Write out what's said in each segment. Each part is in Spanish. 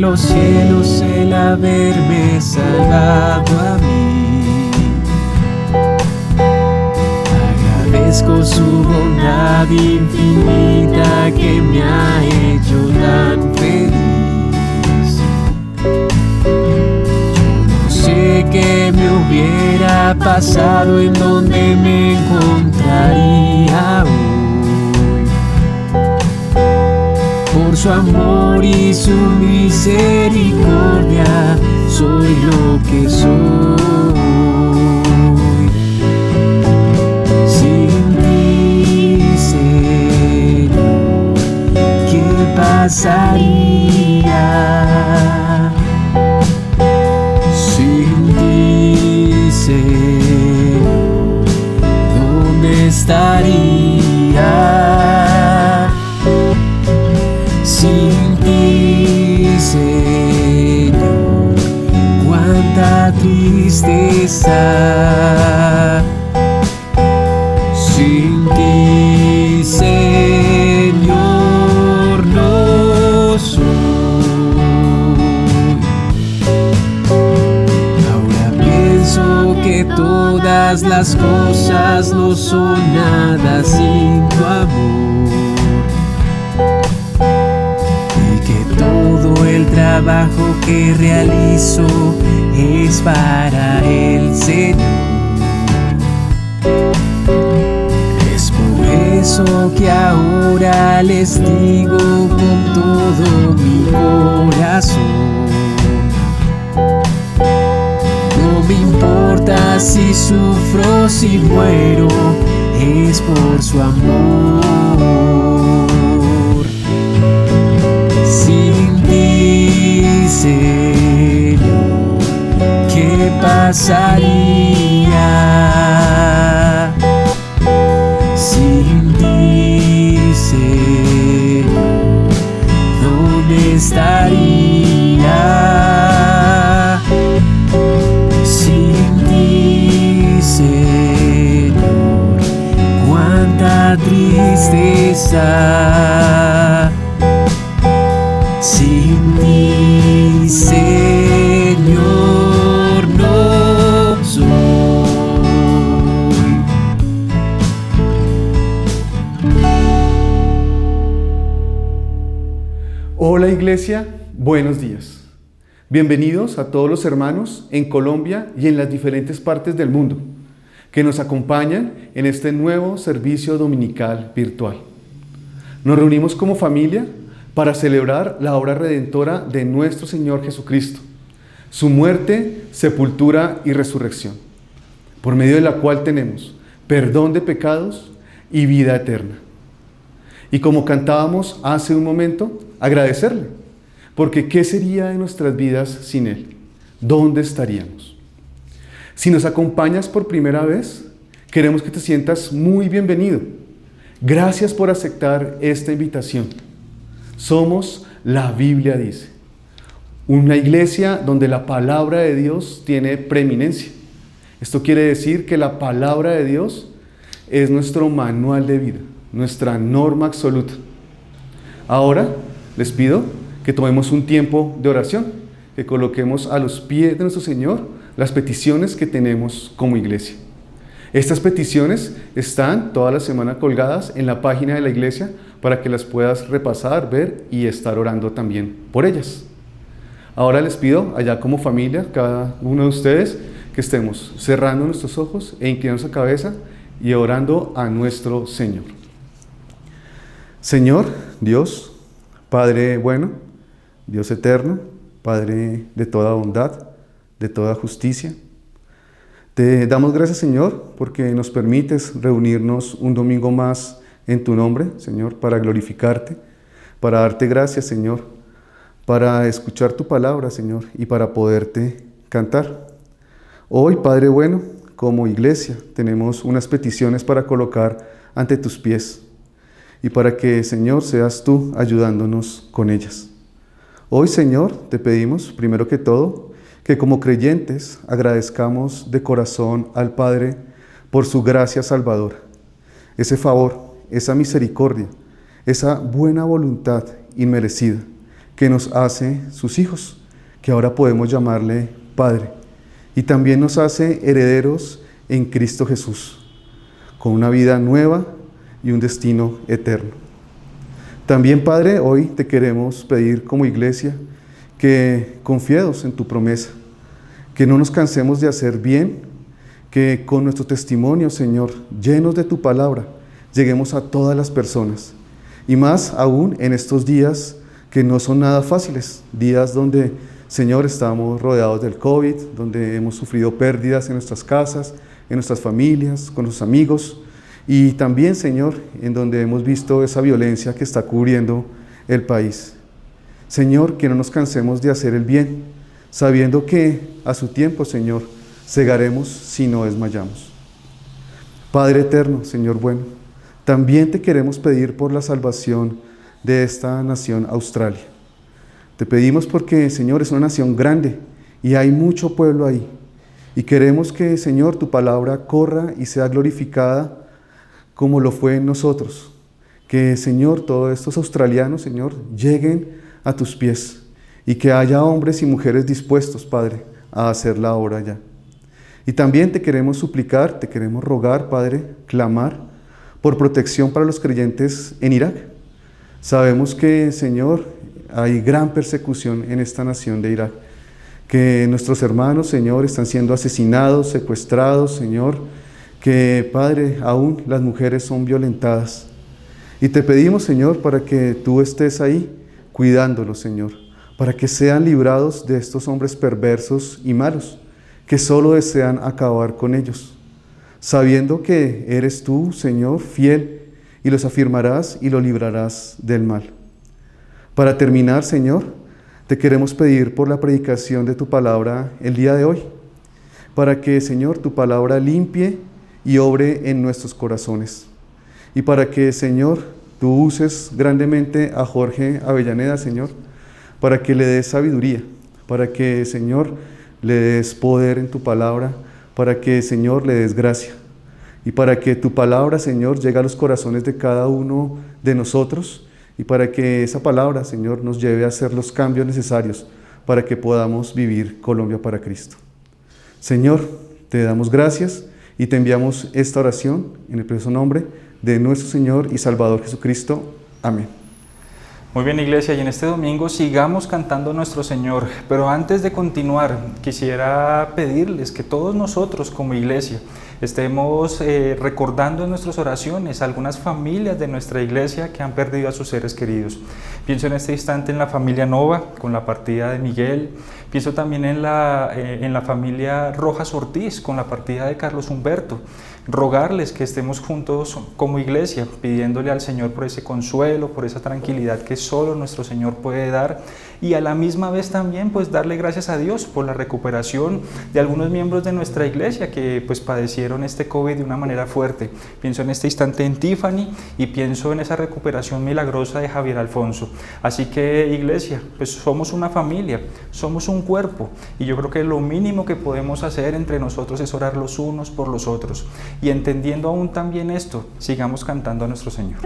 los cielos el haberme salvado a mí. Agradezco su bondad infinita que me ha hecho tan feliz. Yo no sé qué me hubiera pasado, en donde me encontraría hoy. Por su amor y su misericordia soy lo que soy. Sin ti, Señor, ¿qué pasaría? Sin ti, Señor, ¿dónde estaría? Sin ti, Señor, cuánta tristeza. Sin ti, Señor, no soy. Ahora pienso que todas las cosas no son nada sin tu amor. Todo el trabajo que realizo es para el Señor. Es por eso que ahora les digo con todo mi corazón: no me importa si sufro, si muero, es por su amor. Sin ti, Señor, ¿qué pasaría? Sin ti, Señor, ¿dónde estaría? Sin ti, Señor, cuánta tristeza. Sin ti, Señor, no soy. Hola Iglesia, buenos días. Bienvenidos a todos los hermanos en Colombia y en las diferentes partes del mundo que nos acompañan en este nuevo servicio dominical virtual. Nos reunimos como familia para celebrar la obra redentora de nuestro Señor Jesucristo, su muerte, sepultura y resurrección, por medio de la cual tenemos perdón de pecados y vida eterna. Y como cantábamos hace un momento, agradecerle, porque ¿qué sería de nuestras vidas sin Él? ¿Dónde estaríamos? Si nos acompañas por primera vez, queremos que te sientas muy bienvenido. Gracias por aceptar esta invitación. Somos La Biblia Dice, una iglesia donde la palabra de Dios tiene preeminencia. Esto quiere decir que la palabra de Dios es nuestro manual de vida, nuestra norma absoluta. Ahora les pido que tomemos un tiempo de oración, que coloquemos a los pies de nuestro Señor las peticiones que tenemos como iglesia. Estas peticiones están toda la semana colgadas en la página de la iglesia para que las puedas repasar, ver y estar orando también por ellas. Ahora les pido, allá como familia, cada uno de ustedes, que estemos cerrando nuestros ojos e inclinando nuestra cabeza y orando a nuestro Señor. Señor, Dios, Padre bueno, Dios eterno, Padre de toda bondad, de toda justicia, te damos gracias, Señor, porque nos permites reunirnos un domingo más en tu nombre, Señor, para glorificarte, para darte gracias, Señor, para escuchar tu palabra, Señor, y para poderte cantar. Hoy, Padre bueno, como iglesia, tenemos unas peticiones para colocar ante tus pies y para que, Señor, seas tú ayudándonos con ellas. Hoy, Señor, te pedimos, primero que todo, que como creyentes agradezcamos de corazón al Padre por su gracia salvadora, ese favor, esa misericordia, esa buena voluntad inmerecida que nos hace sus hijos, que ahora podemos llamarle Padre. Y también nos hace herederos en Cristo Jesús, con una vida nueva y un destino eterno. También, Padre, hoy te queremos pedir como iglesia que confiados en tu promesa, que no nos cansemos de hacer bien, que con nuestro testimonio, Señor, llenos de tu palabra, lleguemos a todas las personas. Y más aún en estos días que no son nada fáciles, días donde, Señor, estamos rodeados del COVID, donde hemos sufrido pérdidas en nuestras casas, en nuestras familias, con los amigos, y también, Señor, en donde hemos visto esa violencia que está cubriendo el país. Señor, que no nos cansemos de hacer el bien, sabiendo que a su tiempo, Señor, segaremos si no desmayamos. Padre eterno, Señor bueno, también te queremos pedir por la salvación de esta nación Australia. Te pedimos porque, Señor, es una nación grande y hay mucho pueblo ahí. Y queremos que, Señor, tu palabra corra y sea glorificada como lo fue en nosotros. Que, Señor, todos estos australianos, Señor, lleguen a tus pies y que haya hombres y mujeres dispuestos, Padre, a hacer la obra ya. Y también te queremos suplicar, te queremos rogar, Padre, clamar por protección para los creyentes en Irak. Sabemos que, Señor, hay gran persecución en esta nación de Irak, que nuestros hermanos, Señor, están siendo asesinados, secuestrados, Señor, que, Padre, aún las mujeres son violentadas. Y te pedimos, Señor, para que tú estés ahí cuidándolos, Señor, para que sean librados de estos hombres perversos y malos, que solo desean acabar con ellos, sabiendo que eres tú, Señor, fiel, y los afirmarás y los librarás del mal. Para terminar, Señor, te queremos pedir por la predicación de tu palabra el día de hoy, para que, Señor, tu palabra limpie y obre en nuestros corazones, y para que, Señor, tú uses grandemente a Jorge Avellaneda, Señor, para que le des sabiduría, para que, Señor, le des poder en tu palabra, para que, Señor, le des gracia, y para que tu palabra, Señor, llegue a los corazones de cada uno de nosotros, y para que esa palabra, Señor, nos lleve a hacer los cambios necesarios para que podamos vivir Colombia para Cristo. Señor, te damos gracias y te enviamos esta oración en el precioso nombre de nuestro Señor y Salvador Jesucristo. Amén. Muy bien, iglesia, y en este domingo sigamos cantando a nuestro Señor, pero antes de continuar quisiera pedirles que todos nosotros como iglesia estemos recordando en nuestras oraciones a algunas familias de nuestra iglesia que han perdido a sus seres queridos. Pienso en este instante en la familia Nova, con la partida de Miguel. Pienso también en la familia Rojas Ortiz, con la partida de Carlos Humberto. Rogarles que estemos juntos como iglesia, pidiéndole al Señor por ese consuelo, por esa tranquilidad que solo nuestro Señor puede dar, y a la misma vez también pues darle gracias a Dios por la recuperación de algunos miembros de nuestra iglesia que pues padecieron este COVID de una manera fuerte. Pienso en este instante en Tiffany y pienso en esa recuperación milagrosa de Javier Alfonso. Así que, iglesia, pues somos una familia, somos un cuerpo, y yo creo que lo mínimo que podemos hacer entre nosotros es orar los unos por los otros. Y entendiendo aún también esto, sigamos cantando a nuestro Señor.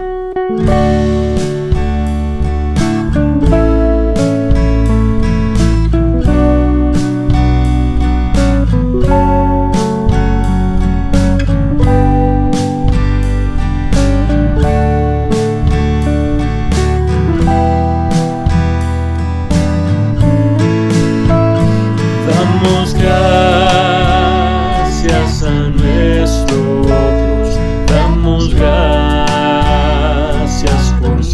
Damos gracias a nuestro Dios, damos gracias por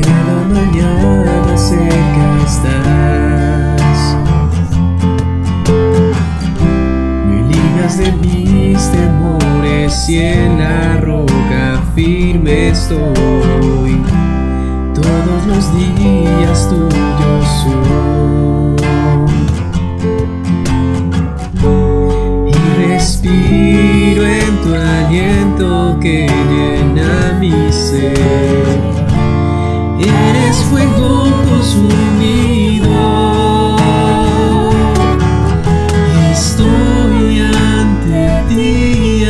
Cada mañana cerca estás. Me libras de mis temores y en la roca firme estoy. Todos los días tuyos soy. Y respiro en tu aliento que llena mi ser. Eres fuego consumido. Estoy ante ti,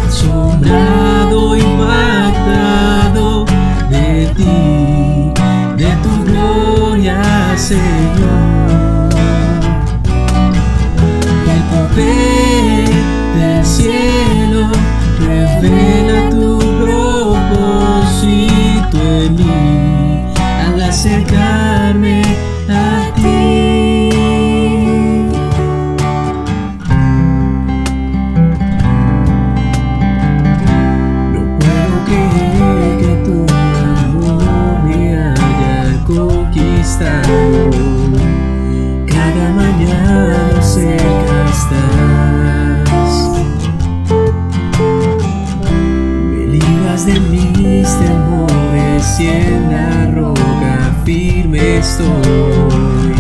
asombrado, impactado de ti, de tu gloria, Señor. El poder del cielo revela tu propósito en mí al acercarme a ti. No puedo creer que tu amor me haya conquistado. Cada mañana cerca estás. Me libras de mis temores y en la roca firme estoy.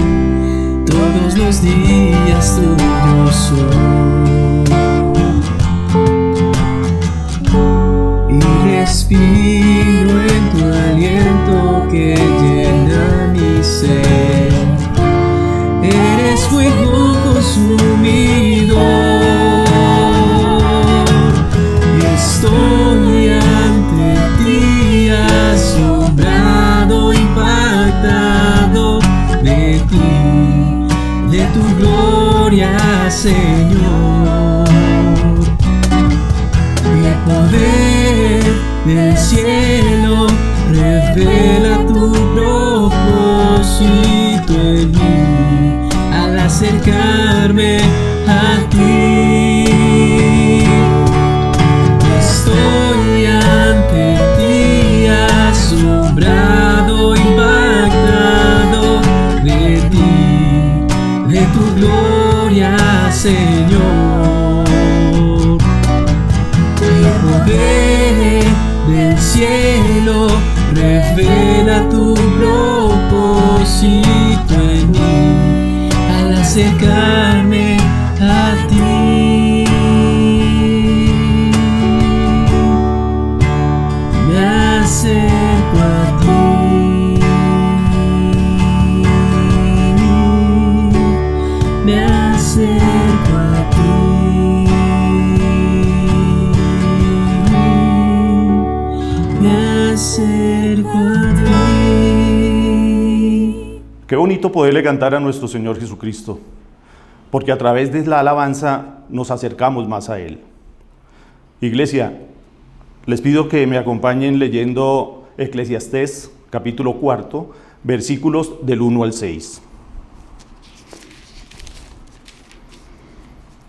Todos los días tuyos soy. Y respiro en tu aliento que llena mi ser. Eres fuego consumido. Estoy ante ti, asombrado, impactado de ti, de tu gloria, Señor. El poder del cielo revela tu propósito en mí al acercarme a ti. Estoy ante ti, asombrado, impactado de ti, de tu gloria, Señor. El poder del cielo revela tu propósito en mí al acercarme a ti. Me acerco a ti. Me acerco a ti. Me acerco a ti. Qué bonito poderle cantar a nuestro Señor Jesucristo, porque a través de la alabanza nos acercamos más a Él. Iglesia, les pido que me acompañen leyendo Eclesiastés, capítulo 4, versículos del 1 al 6.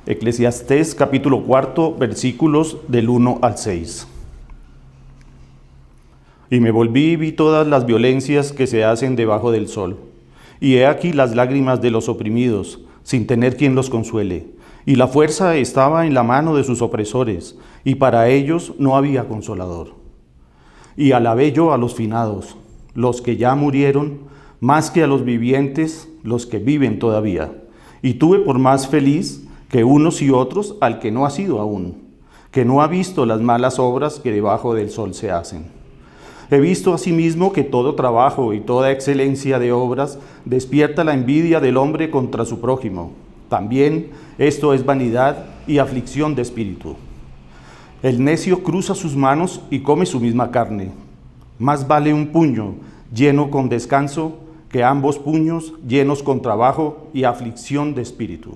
Eclesiastés, capítulo 4, versículos del 1 al 6. Y me volví y vi todas las violencias que se hacen debajo del sol. Y he aquí las lágrimas de los oprimidos, sin tener quien los consuele. Y la fuerza estaba en la mano de sus opresores, y para ellos no había consolador. Y alabé yo a los finados, los que ya murieron, más que a los vivientes, los que viven todavía. Y tuve por más feliz que unos y otros al que no ha sido aún, que no ha visto las malas obras que debajo del sol se hacen. He visto asimismo que todo trabajo y toda excelencia de obras despierta la envidia del hombre contra su prójimo. También esto es vanidad y aflicción de espíritu. El necio cruza sus manos y come su misma carne. Más vale un puño lleno con descanso que ambos puños llenos con trabajo y aflicción de espíritu.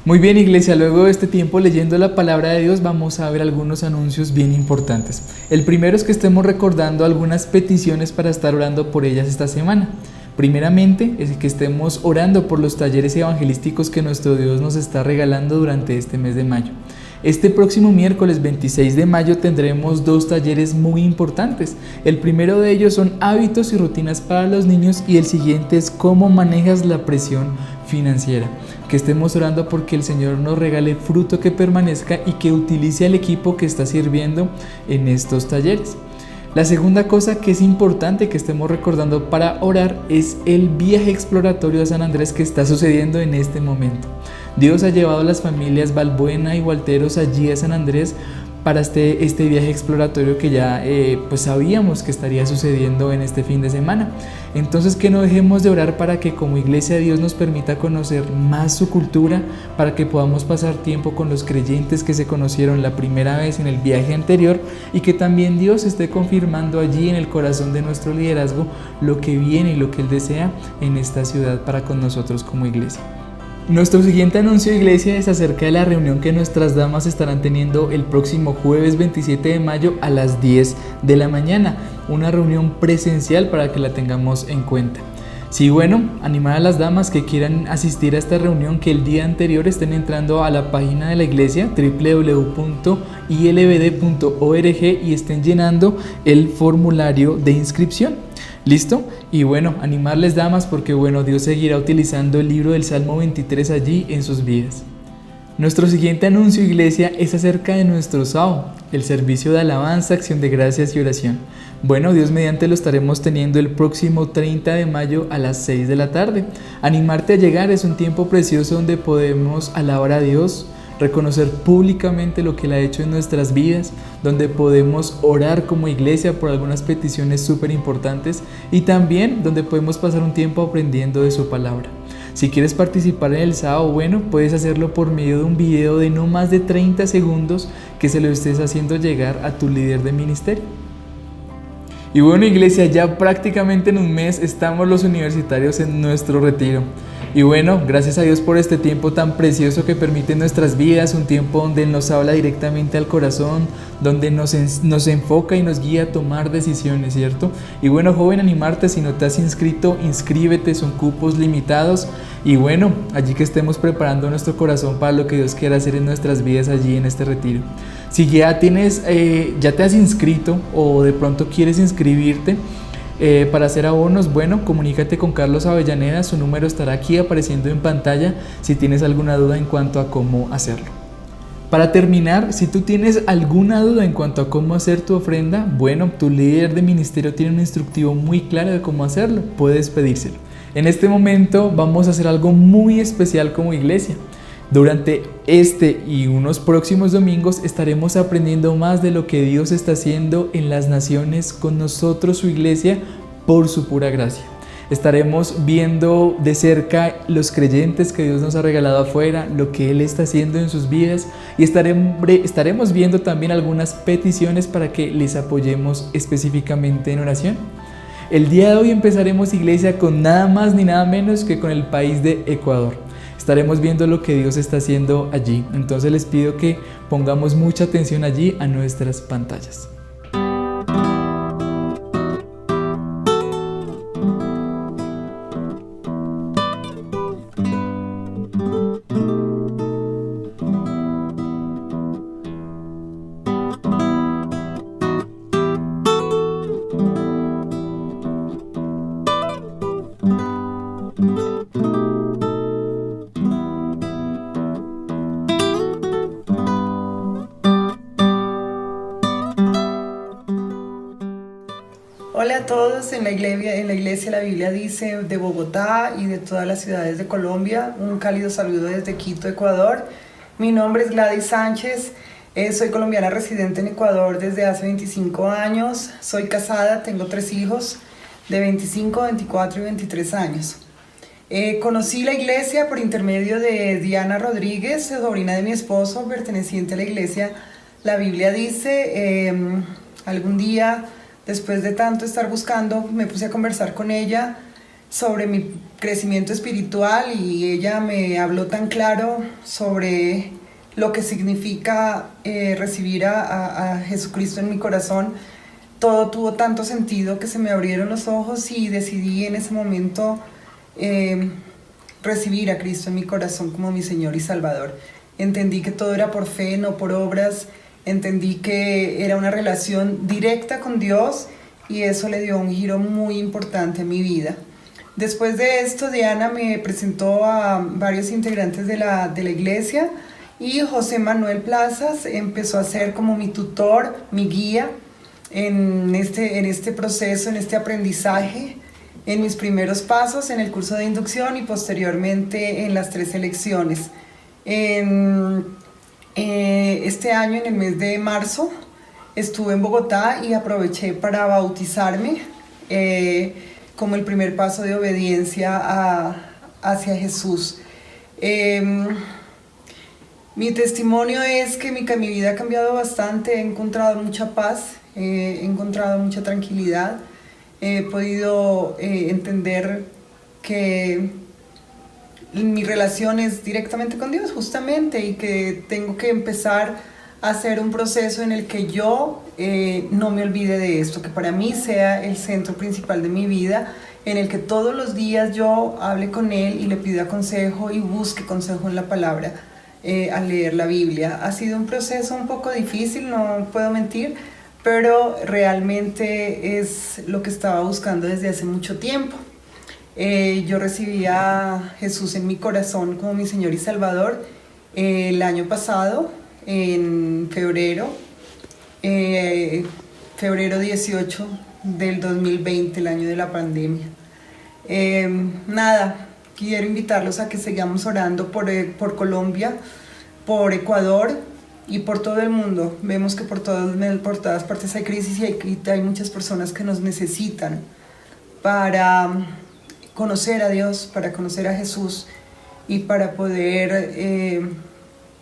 Muy bien, iglesia, luego de este tiempo leyendo la palabra de Dios vamos a ver algunos anuncios bien importantes. El primero es que estemos recordando algunas peticiones para estar orando por ellas esta semana. Primeramente es que estemos orando por los talleres evangelísticos que nuestro Dios nos está regalando durante este mes de mayo. Este próximo miércoles 26 de mayo tendremos 2 talleres muy importantes. El primero de ellos son hábitos y rutinas para los niños y el siguiente es cómo manejas la presión financiera. Que estemos orando porque el Señor nos regale fruto que permanezca y que utilice al equipo que está sirviendo en estos talleres. La segunda cosa que es importante que estemos recordando para orar es el viaje exploratorio a San Andrés que está sucediendo en este momento. Dios ha llevado a las familias Balbuena y Walteros allí a San Andrés para este viaje exploratorio que ya pues sabíamos que estaría sucediendo en este fin de semana. Entonces que no dejemos de orar para que como iglesia Dios nos permita conocer más su cultura, para que podamos pasar tiempo con los creyentes que se conocieron la primera vez en el viaje anterior y que también Dios esté confirmando allí en el corazón de nuestro liderazgo lo que viene y lo que Él desea en esta ciudad para con nosotros como iglesia. Nuestro siguiente anuncio, iglesia, es acerca de la reunión que nuestras damas estarán teniendo el próximo jueves 27 de mayo a las 10 de la mañana. Una reunión presencial para que la tengamos en cuenta. Sí, bueno, animar a las damas que quieran asistir a esta reunión que el día anterior estén entrando a la página de la iglesia www.ilbd.org y estén llenando el formulario de inscripción. ¿Listo? Y bueno, animarles damas porque bueno, Dios seguirá utilizando el libro del Salmo 23 allí en sus vidas. Nuestro siguiente anuncio, iglesia, es acerca de nuestro sábado, el servicio de alabanza, acción de gracias y oración. Bueno, Dios mediante lo estaremos teniendo el próximo 30 de mayo a las 6 de la tarde. Animarte a llegar, es un tiempo precioso donde podemos alabar a Dios, reconocer públicamente lo que Él ha hecho en nuestras vidas, donde podemos orar como iglesia por algunas peticiones súper importantes y también donde podemos pasar un tiempo aprendiendo de su palabra. Si quieres participar en el sábado, bueno, puedes hacerlo por medio de un video de no más de 30 segundos que se lo estés haciendo llegar a tu líder de ministerio. Y bueno, iglesia, ya prácticamente en un mes estamos los universitarios en nuestro retiro. Y bueno, gracias a Dios por este tiempo tan precioso que permite en nuestras vidas, un tiempo donde Él nos habla directamente al corazón, donde nos enfoca y nos guía a tomar decisiones, ¿cierto? Y bueno, joven, animarte, si no te has inscrito, inscríbete, son cupos limitados. Y bueno, allí que estemos preparando nuestro corazón para lo que Dios quiera hacer en nuestras vidas allí en este retiro. Si ya te has inscrito o de pronto quieres inscribirte, para hacer abonos, bueno, comunícate con Carlos Avellaneda, su número estará aquí apareciendo en pantalla si tienes alguna duda en cuanto a cómo hacerlo. Para terminar, si tú tienes alguna duda en cuanto a cómo hacer tu ofrenda, bueno, tu líder de ministerio tiene un instructivo muy claro de cómo hacerlo, puedes pedírselo. En este momento vamos a hacer algo muy especial como iglesia. Durante este y unos próximos domingos estaremos aprendiendo más de lo que Dios está haciendo en las naciones con nosotros, su iglesia, por su pura gracia. Estaremos viendo de cerca los creyentes que Dios nos ha regalado afuera, lo que Él está haciendo en sus vidas y estaremos viendo también algunas peticiones para que les apoyemos específicamente en oración. El día de hoy empezaremos, iglesia, con nada más ni nada menos que con el país de Ecuador. Estaremos viendo lo que Dios está haciendo allí. Entonces les pido que pongamos mucha atención allí a nuestras pantallas. Hola a todos, en la iglesia la Biblia dice de Bogotá y de todas las ciudades de Colombia, un cálido saludo desde Quito, Ecuador. Mi nombre es Gladys Sánchez, soy colombiana residente en Ecuador desde hace 25 años, soy casada, tengo 3 hijos de 25, 24 y 23 años. Conocí la iglesia por intermedio de Diana Rodríguez, sobrina de mi esposo, perteneciente a la iglesia. La Biblia dice, algún día, después de tanto estar buscando, me puse a conversar con ella sobre mi crecimiento espiritual y ella me habló tan claro sobre lo que significa recibir a Jesucristo en mi corazón. Todo tuvo tanto sentido que se me abrieron los ojos y decidí en ese momento recibir a Cristo en mi corazón como mi Señor y Salvador. Entendí que todo era por fe, no por obras. Entendí que era una relación directa con Dios y eso le dio un giro muy importante a mi vida. Después de esto, Diana me presentó a varios integrantes de la iglesia y José Manuel Plazas empezó a ser como mi tutor, mi guía en este proceso, en este aprendizaje, en mis primeros pasos en el curso de inducción y posteriormente en las 3 elecciones. Este año, en el mes de marzo, estuve en Bogotá y aproveché para bautizarme como el primer paso de obediencia hacia Jesús. Mi testimonio es que mi vida ha cambiado bastante, he encontrado mucha paz, he encontrado mucha tranquilidad, he podido entender que mi relación es directamente con Dios justamente y que tengo que empezar a hacer un proceso en el que yo no me olvide de esto, que para mí sea el centro principal de mi vida, en el que todos los días yo hable con Él y le pida consejo y busque consejo en la palabra al leer la Biblia. Ha sido un proceso un poco difícil, no puedo mentir, pero realmente es lo que estaba buscando desde hace mucho tiempo. Yo recibí a Jesús en mi corazón como mi Señor y Salvador el año pasado, en febrero 18 del 2020, el año de la pandemia. Quiero invitarlos a que sigamos orando por Colombia, por Ecuador y por todo el mundo. Vemos que por todas partes hay crisis y hay muchas personas que nos necesitan para conocer a Dios, para conocer a Jesús y para poder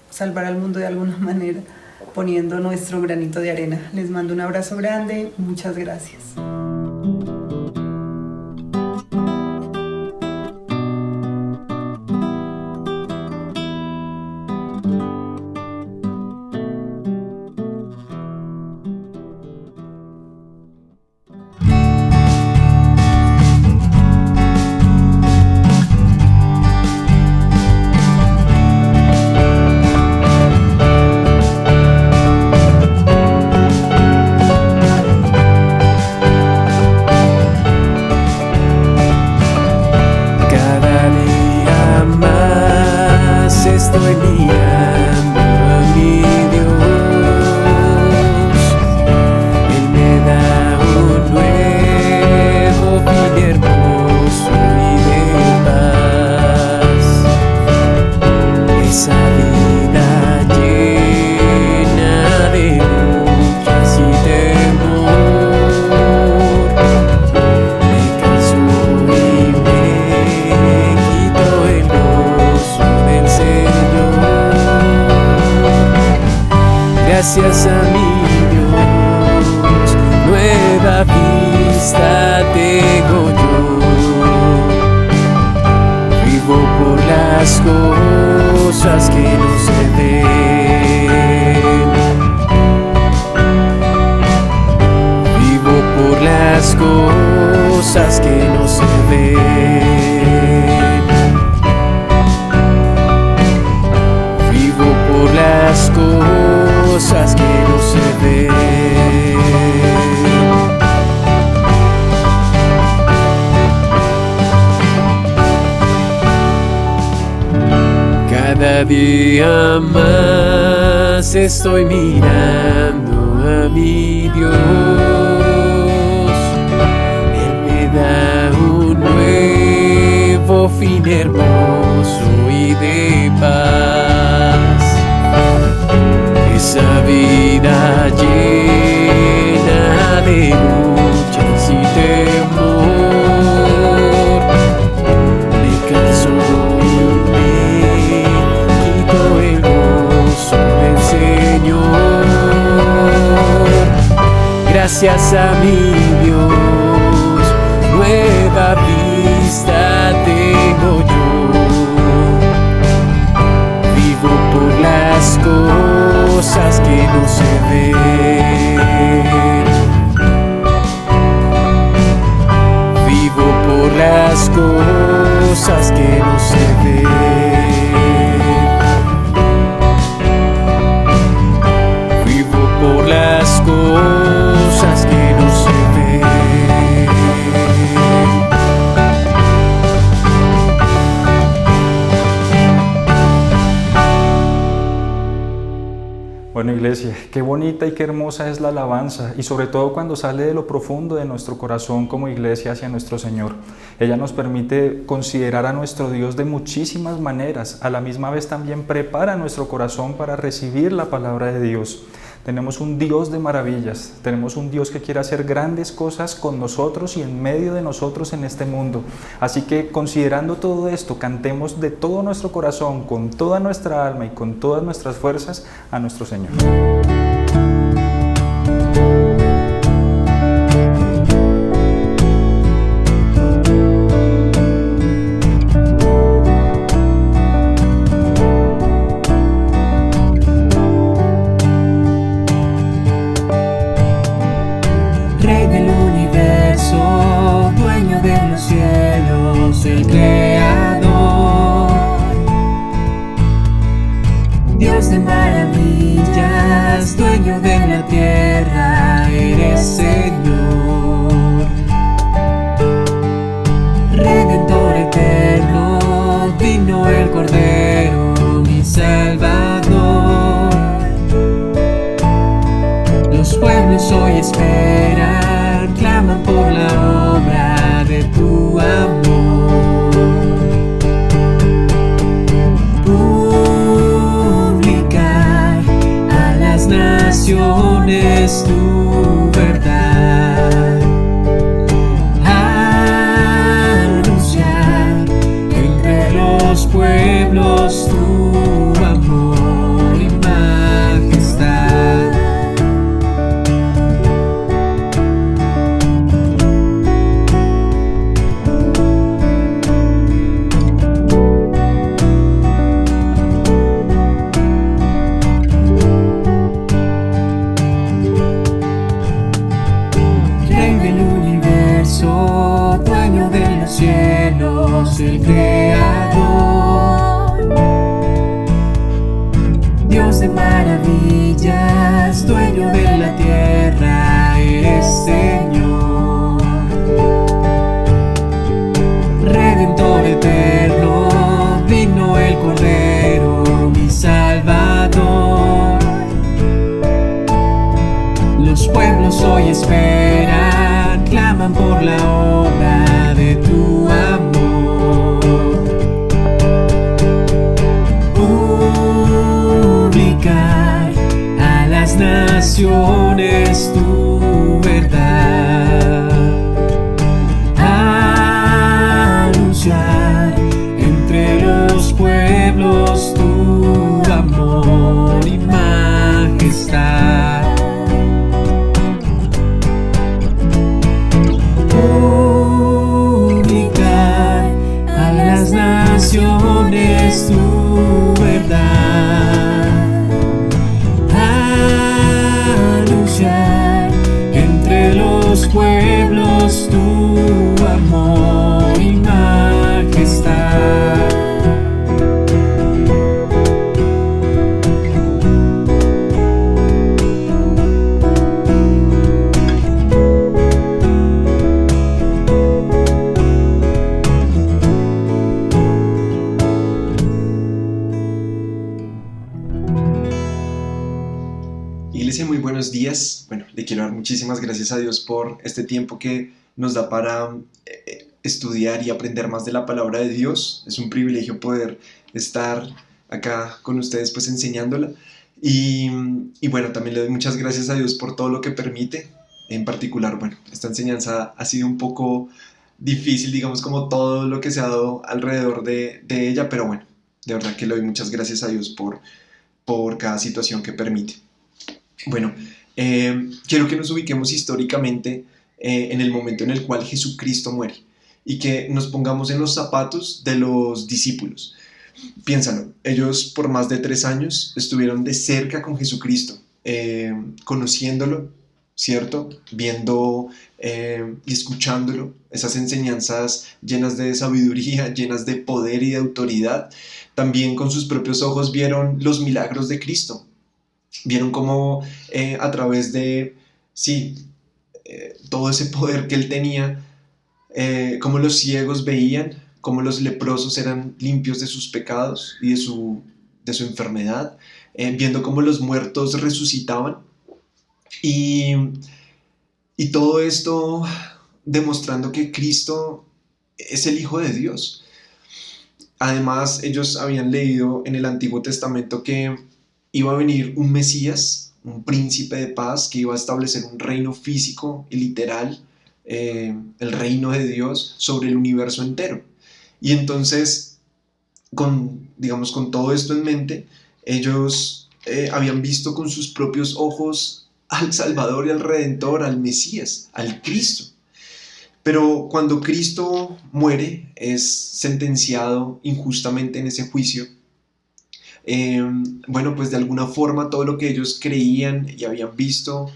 salvar al mundo de alguna manera, poniendo nuestro granito de arena. Les mando un abrazo grande, muchas gracias. Gracias a mi Dios, nueva vista tengo yo. Vivo por las cosas que no se ven. Vivo por las cosas que no se ven. Vivo por las cosas que no se ven. Cada día más estoy mirando a mi Dios. Él me da un nuevo fin hermoso y de paz. Esa vida llena de luchas y temor me cansó y me quitó el gozo del Señor. Gracias a mi Dios, nueva vida amistad tengo yo. Vivo por las cosas que no se ven. Vivo por las cosas que no se ven. Vivo por las cosas que no se ven. Bueno, iglesia, qué bonita y qué hermosa es la alabanza, y sobre todo cuando sale de lo profundo de nuestro corazón como iglesia hacia nuestro Señor. Ella nos permite considerar a nuestro Dios de muchísimas maneras, a la misma vez también prepara nuestro corazón para recibir la palabra de Dios. Tenemos un Dios de maravillas, tenemos un Dios que quiere hacer grandes cosas con nosotros y en medio de nosotros en este mundo. Así que considerando todo esto, cantemos de todo nuestro corazón, con toda nuestra alma y con todas nuestras fuerzas a nuestro Señor. Rey del universo, dueño de los cielos, el creador. Dios de maravillas, dueño de la tierra, eres Señor. Redentor eterno, digno el Cordero, mi Salvador. Los pueblos hoy esperan, claman por la obra de tu amor. Publicar a las naciones tu verdad. Anunciar entre los pueblos tu amor y majestad. Dueño de los cielos, el creador. Dios de maravillas, dueño de la tierra, eres Señor. Redentor eterno, digno el Cordero, mi Salvador. Los pueblos hoy esperan, claman por la obra de tu amor. Publicar a las naciones tu verdad. Anunciar entre los pueblos tu amor y majestad. Publicar a las naciones tu verdad. Anunciar entre los pueblos tu amor y majestad. Iglesia, muy buenos días. Bueno, le quiero dar muchísimas gracias a Dios por este tiempo que nos da para estudiar y aprender más de la palabra de Dios. Es un privilegio poder estar acá con ustedes pues enseñándola. Y bueno, también le doy muchas gracias a Dios por todo lo que permite. En particular, bueno, esta enseñanza ha sido un poco difícil, digamos, como todo lo que se ha dado alrededor de ella, pero bueno, de verdad que le doy muchas gracias a Dios por cada situación que permite. Bueno, quiero que nos ubiquemos históricamente en el momento en el cual Jesucristo muere. y que nos pongamos en los zapatos de los discípulos. Piénsalo, ellos por más de 3 años estuvieron de cerca con Jesucristo, conociéndolo, ¿cierto? Viendo y escuchándolo, esas enseñanzas llenas de sabiduría, llenas de poder y de autoridad. También con sus propios ojos vieron los milagros de Cristo, vieron cómo a través de, sí, todo ese poder que él tenía, cómo los ciegos veían, cómo los leprosos eran limpios de sus pecados y de su enfermedad, viendo cómo los muertos resucitaban, y todo esto demostrando que Cristo es el Hijo de Dios. Además, ellos habían leído en el Antiguo Testamento que iba a venir un Mesías, un príncipe de paz, que iba a establecer un reino físico y literal, el reino de Dios sobre el universo entero. Y entonces, con todo esto en mente, ellos habían visto con sus propios ojos al Salvador y al Redentor, al Mesías, al Cristo. Pero cuando Cristo muere, es sentenciado injustamente en ese juicio. Pues de alguna forma todo lo que ellos creían y habían visto,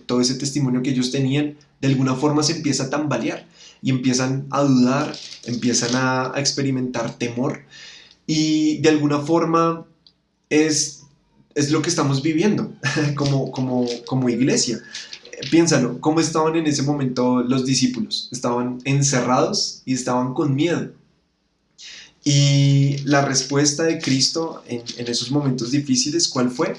todo ese testimonio que ellos tenían, de alguna forma se empieza a tambalear y empiezan a dudar, empiezan a experimentar temor, y de alguna forma es lo que estamos viviendo como iglesia. Piénsalo, ¿cómo estaban en ese momento los discípulos? Estaban encerrados y estaban con miedo. Y la respuesta de Cristo en esos momentos difíciles, ¿cuál fue?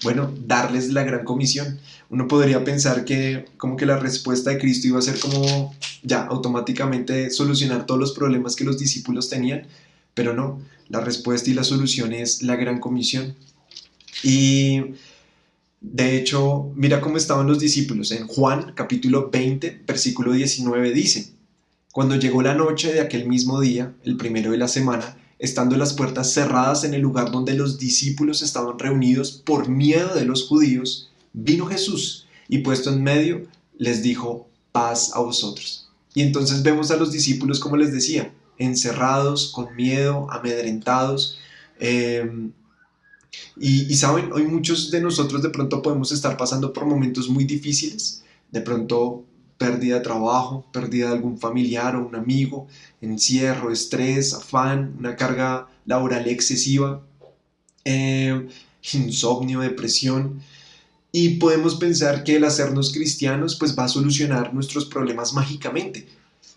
Bueno, darles la gran comisión. Uno podría pensar que como que la respuesta de Cristo iba a ser como ya automáticamente solucionar todos los problemas que los discípulos tenían, pero no, la respuesta y la solución es la gran comisión. Y de hecho, mira cómo estaban los discípulos. En Juan capítulo 20, versículo 19 dice: cuando llegó la noche de aquel mismo día, el primero de la semana, estando las puertas cerradas en el lugar donde los discípulos estaban reunidos por miedo de los judíos, vino Jesús y puesto en medio les dijo: paz a vosotros. Y entonces vemos a los discípulos, como les decía, encerrados, con miedo, amedrentados. Y saben, hoy muchos de nosotros de pronto podemos estar pasando por momentos muy difíciles, de pronto pérdida de trabajo, pérdida de algún familiar o un amigo, encierro, estrés, afán, una carga laboral excesiva, insomnio, depresión. Y podemos pensar que el hacernos cristianos pues va a solucionar nuestros problemas mágicamente.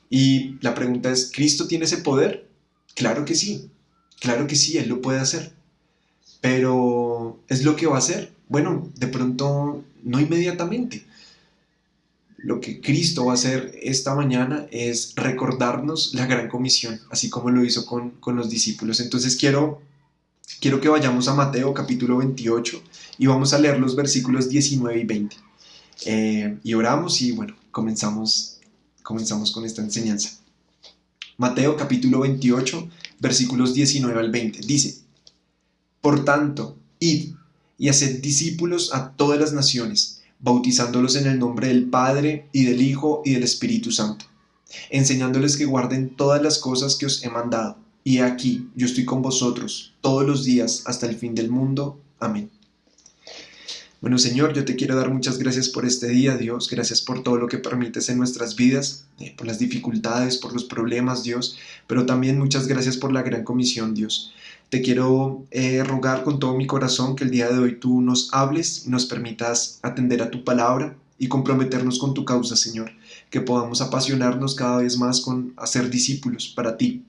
Y la pregunta es, ¿Cristo tiene ese poder? Claro que sí, Él lo puede hacer. Pero ¿es lo que va a hacer? Bueno, de pronto no inmediatamente. Lo que Cristo va a hacer esta mañana es recordarnos la gran comisión, así como lo hizo con los discípulos. Entonces quiero que vayamos a Mateo capítulo 28 y vamos a leer los versículos 19 y 20. Y oramos y bueno, comenzamos con esta enseñanza. Mateo capítulo 28, versículos 19 al 20. Dice: por tanto, id y haced discípulos a todas las naciones, bautizándolos en el nombre del Padre, y del Hijo, y del Espíritu Santo, enseñándoles que guarden todas las cosas que os he mandado. Y he aquí, yo estoy con vosotros todos los días hasta el fin del mundo. Amén. Bueno, Señor, yo te quiero dar muchas gracias por este día, Dios. Gracias por todo lo que permites en nuestras vidas, por las dificultades, por los problemas, Dios, pero también muchas gracias por la gran comisión, Dios. Te quiero rogar con todo mi corazón que el día de hoy tú nos hables y nos permitas atender a tu palabra y comprometernos con tu causa, Señor, que podamos apasionarnos cada vez más con hacer discípulos para ti.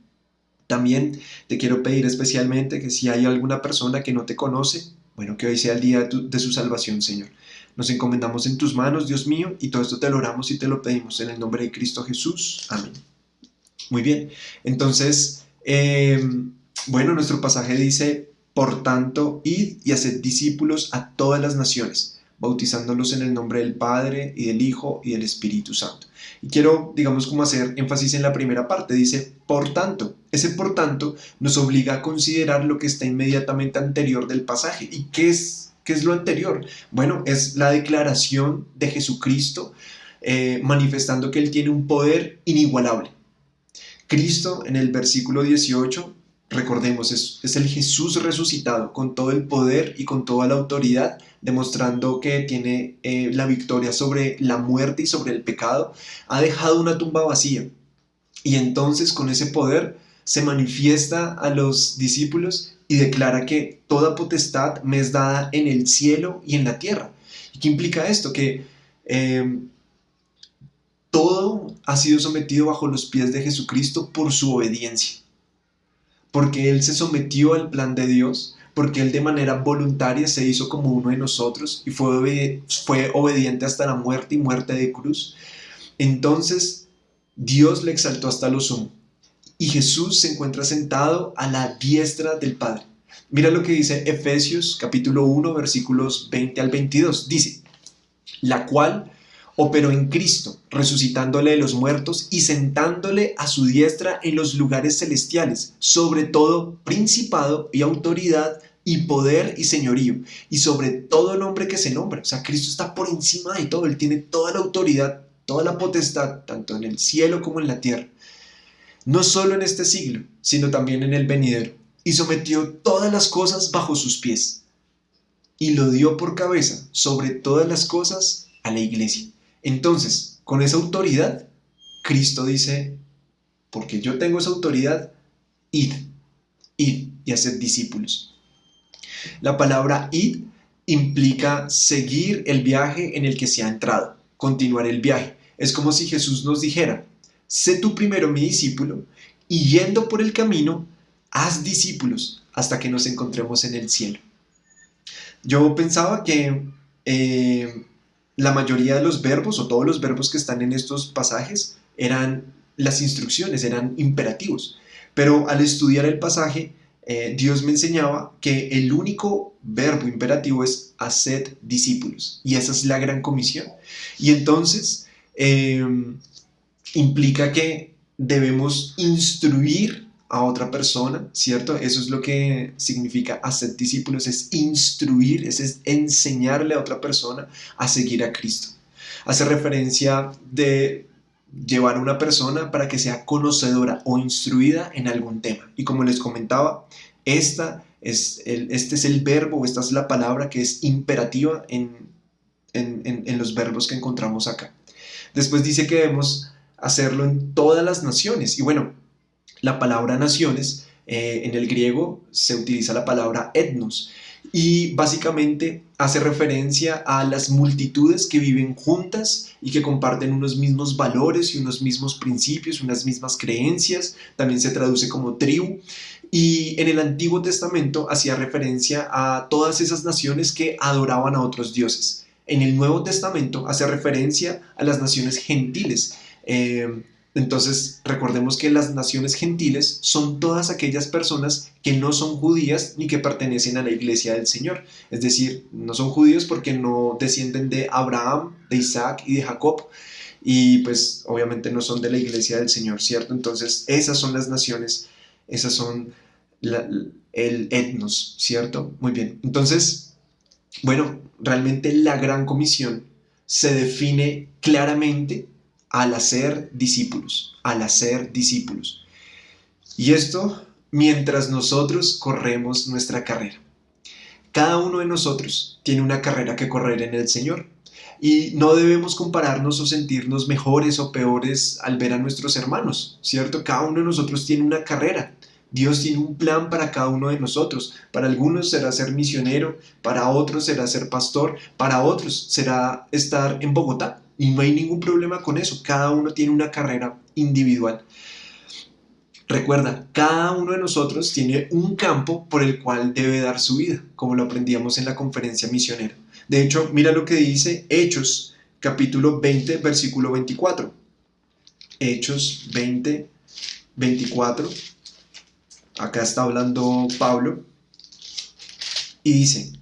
También te quiero pedir especialmente que si hay alguna persona que no te conoce, bueno, que hoy sea el día de su salvación, Señor. Nos encomendamos en tus manos, Dios mío, y todo esto te lo oramos y te lo pedimos en el nombre de Cristo Jesús. Amén. Muy bien, entonces, nuestro pasaje dice: por tanto, id y haced discípulos a todas las naciones, bautizándolos en el nombre del Padre, y del Hijo, y del Espíritu Santo. Y quiero, como hacer énfasis en la primera parte. Dice, por tanto. Ese por tanto nos obliga a considerar lo que está inmediatamente anterior del pasaje. ¿Y qué es lo anterior? Bueno, es la declaración de Jesucristo manifestando que Él tiene un poder inigualable. Cristo en el versículo 18, recordemos, es el Jesús resucitado con todo el poder y con toda la autoridad, demostrando que tiene la victoria sobre la muerte y sobre el pecado. Ha dejado una tumba vacía y entonces con ese poder se manifiesta a los discípulos y declara que toda potestad me es dada en el cielo y en la tierra. ¿Y qué implica esto? Que todo ha sido sometido bajo los pies de Jesucristo por su obediencia, porque Él se sometió al plan de Dios, porque Él de manera voluntaria se hizo como uno de nosotros y fue obediente hasta la muerte y muerte de cruz. Entonces Dios le exaltó hasta lo sumo y Jesús se encuentra sentado a la diestra del Padre. Mira lo que dice Efesios capítulo 1 versículos 20 al 22. Dice: la cual operó en Cristo, resucitándole de los muertos y sentándole a su diestra en los lugares celestiales, sobre todo principado y autoridad y poder y señorío, y sobre todo nombre que se nombra. O sea, Cristo está por encima de todo, Él tiene toda la autoridad, toda la potestad, tanto en el cielo como en la tierra. No solo en este siglo, sino también en el venidero, y sometió todas las cosas bajo sus pies, y lo dio por cabeza sobre todas las cosas a la iglesia. Entonces, con esa autoridad, Cristo dice: porque yo tengo esa autoridad, id y haced discípulos. La palabra id implica seguir el viaje en el que se ha entrado, continuar el viaje. Es como si Jesús nos dijera: sé tú primero mi discípulo, y yendo por el camino, haz discípulos hasta que nos encontremos en el cielo. Yo pensaba que la mayoría de los verbos o todos los verbos que están en estos pasajes eran las instrucciones, eran imperativos. Pero al estudiar el pasaje, Dios me enseñaba que el único verbo imperativo es haced discípulos. Y esa es la gran comisión. Y entonces implica que debemos instruir a otra persona, ¿cierto? Eso es lo que significa hacer discípulos, es instruir, es enseñarle a otra persona a seguir a Cristo. Hace referencia de llevar a una persona para que sea conocedora o instruida en algún tema. Y como les comentaba, este es el verbo, esta es la palabra que es imperativa en los verbos que encontramos acá. Después dice que debemos hacerlo en todas las naciones. Y bueno, la palabra naciones, en el griego se utiliza la palabra etnos y básicamente hace referencia a las multitudes que viven juntas y que comparten unos mismos valores y unos mismos principios, unas mismas creencias. También se traduce como tribu. Y en el Antiguo Testamento hacía referencia a todas esas naciones que adoraban a otros dioses. En el Nuevo Testamento hace referencia a las naciones gentiles. Entonces recordemos que las naciones gentiles son todas aquellas personas que no son judías ni que pertenecen a la iglesia del Señor. Es decir, no son judíos porque no descienden de Abraham, de Isaac y de Jacob, y pues obviamente no son de la iglesia del Señor, ¿cierto? Entonces esas son las naciones, esas son el etnos, ¿cierto? Muy bien, entonces, bueno, realmente la gran comisión se define claramente al hacer discípulos, al hacer discípulos. Y esto mientras nosotros corremos nuestra carrera. Cada uno de nosotros tiene una carrera que correr en el Señor y no debemos compararnos o sentirnos mejores o peores al ver a nuestros hermanos, ¿cierto? Cada uno de nosotros tiene una carrera. Dios tiene un plan para cada uno de nosotros. Para algunos será ser misionero, para otros será ser pastor, para otros será estar en Bogotá. Y no hay ningún problema con eso. Cada uno tiene una carrera individual. Recuerda, cada uno de nosotros tiene un campo por el cual debe dar su vida, como lo aprendíamos en la conferencia misionera. De hecho, mira lo que dice Hechos, capítulo 20, versículo 24. Hechos 20, 24. Acá está hablando Pablo y dice: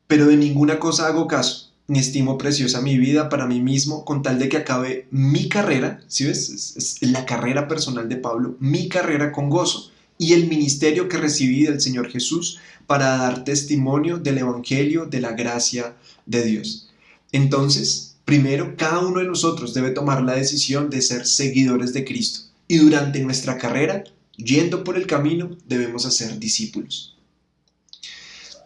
pero de ninguna cosa hago caso, ni estimo preciosa mi vida para mí mismo, con tal de que acabe mi carrera, ¿sí ves? Es la carrera personal de Pablo, mi carrera con gozo, y el ministerio que recibí del Señor Jesús para dar testimonio del Evangelio de la gracia de Dios. Entonces, primero, cada uno de nosotros debe tomar la decisión de ser seguidores de Cristo, Y durante nuestra carrera, yendo por el camino, debemos hacer discípulos.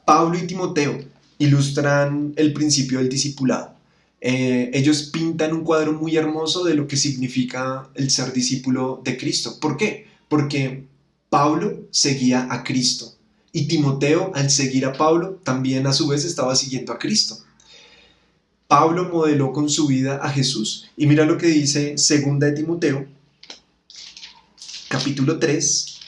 Pablo y Timoteo ilustran el principio del discipulado. Ellos pintan un cuadro muy hermoso de lo que significa el ser discípulo de Cristo. ¿Por qué? Porque Pablo seguía a Cristo y Timoteo, al seguir a Pablo, también a su vez estaba siguiendo a Cristo. Pablo modeló con su vida a Jesús. Y mira lo que dice 2 de Timoteo, capítulo 3,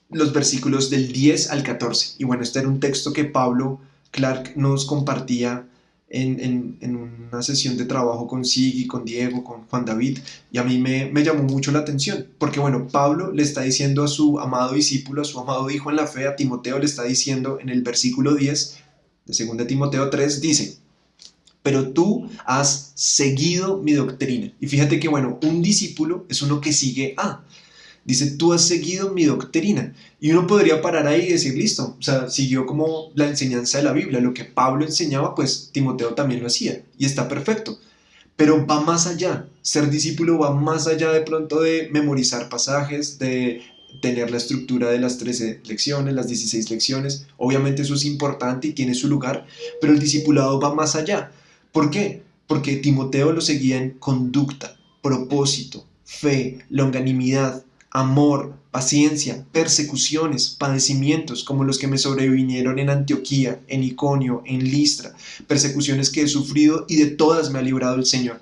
los versículos del 10 al 14. Y bueno, este era un texto que Pablo Clark nos compartía en una sesión de trabajo con Sigui, con Diego, con Juan David, y a mí me llamó mucho la atención, porque bueno, Pablo le está diciendo a su amado discípulo, a su amado hijo en la fe, a Timoteo, le está diciendo en el versículo 10 de 2 de Timoteo 3, dice: pero tú has seguido mi doctrina. Y fíjate que bueno, un discípulo es uno que sigue a. Dice, tú has seguido mi doctrina. Y uno podría parar ahí y decir, listo, o sea, siguió como la enseñanza de la Biblia. Lo que Pablo enseñaba, pues Timoteo también lo hacía. Y está perfecto. Pero va más allá. Ser discípulo va más allá de pronto de memorizar pasajes, de tener la estructura de las 13 lecciones, las 16 lecciones. Obviamente eso es importante y tiene su lugar, pero el discipulado va más allá. ¿Por qué? Porque Timoteo lo seguía en conducta, propósito, fe, longanimidad, amor, paciencia, persecuciones, padecimientos como los que me sobrevinieron en Antioquía, en Iconio, en Listra, persecuciones que he sufrido y de todas me ha librado el Señor.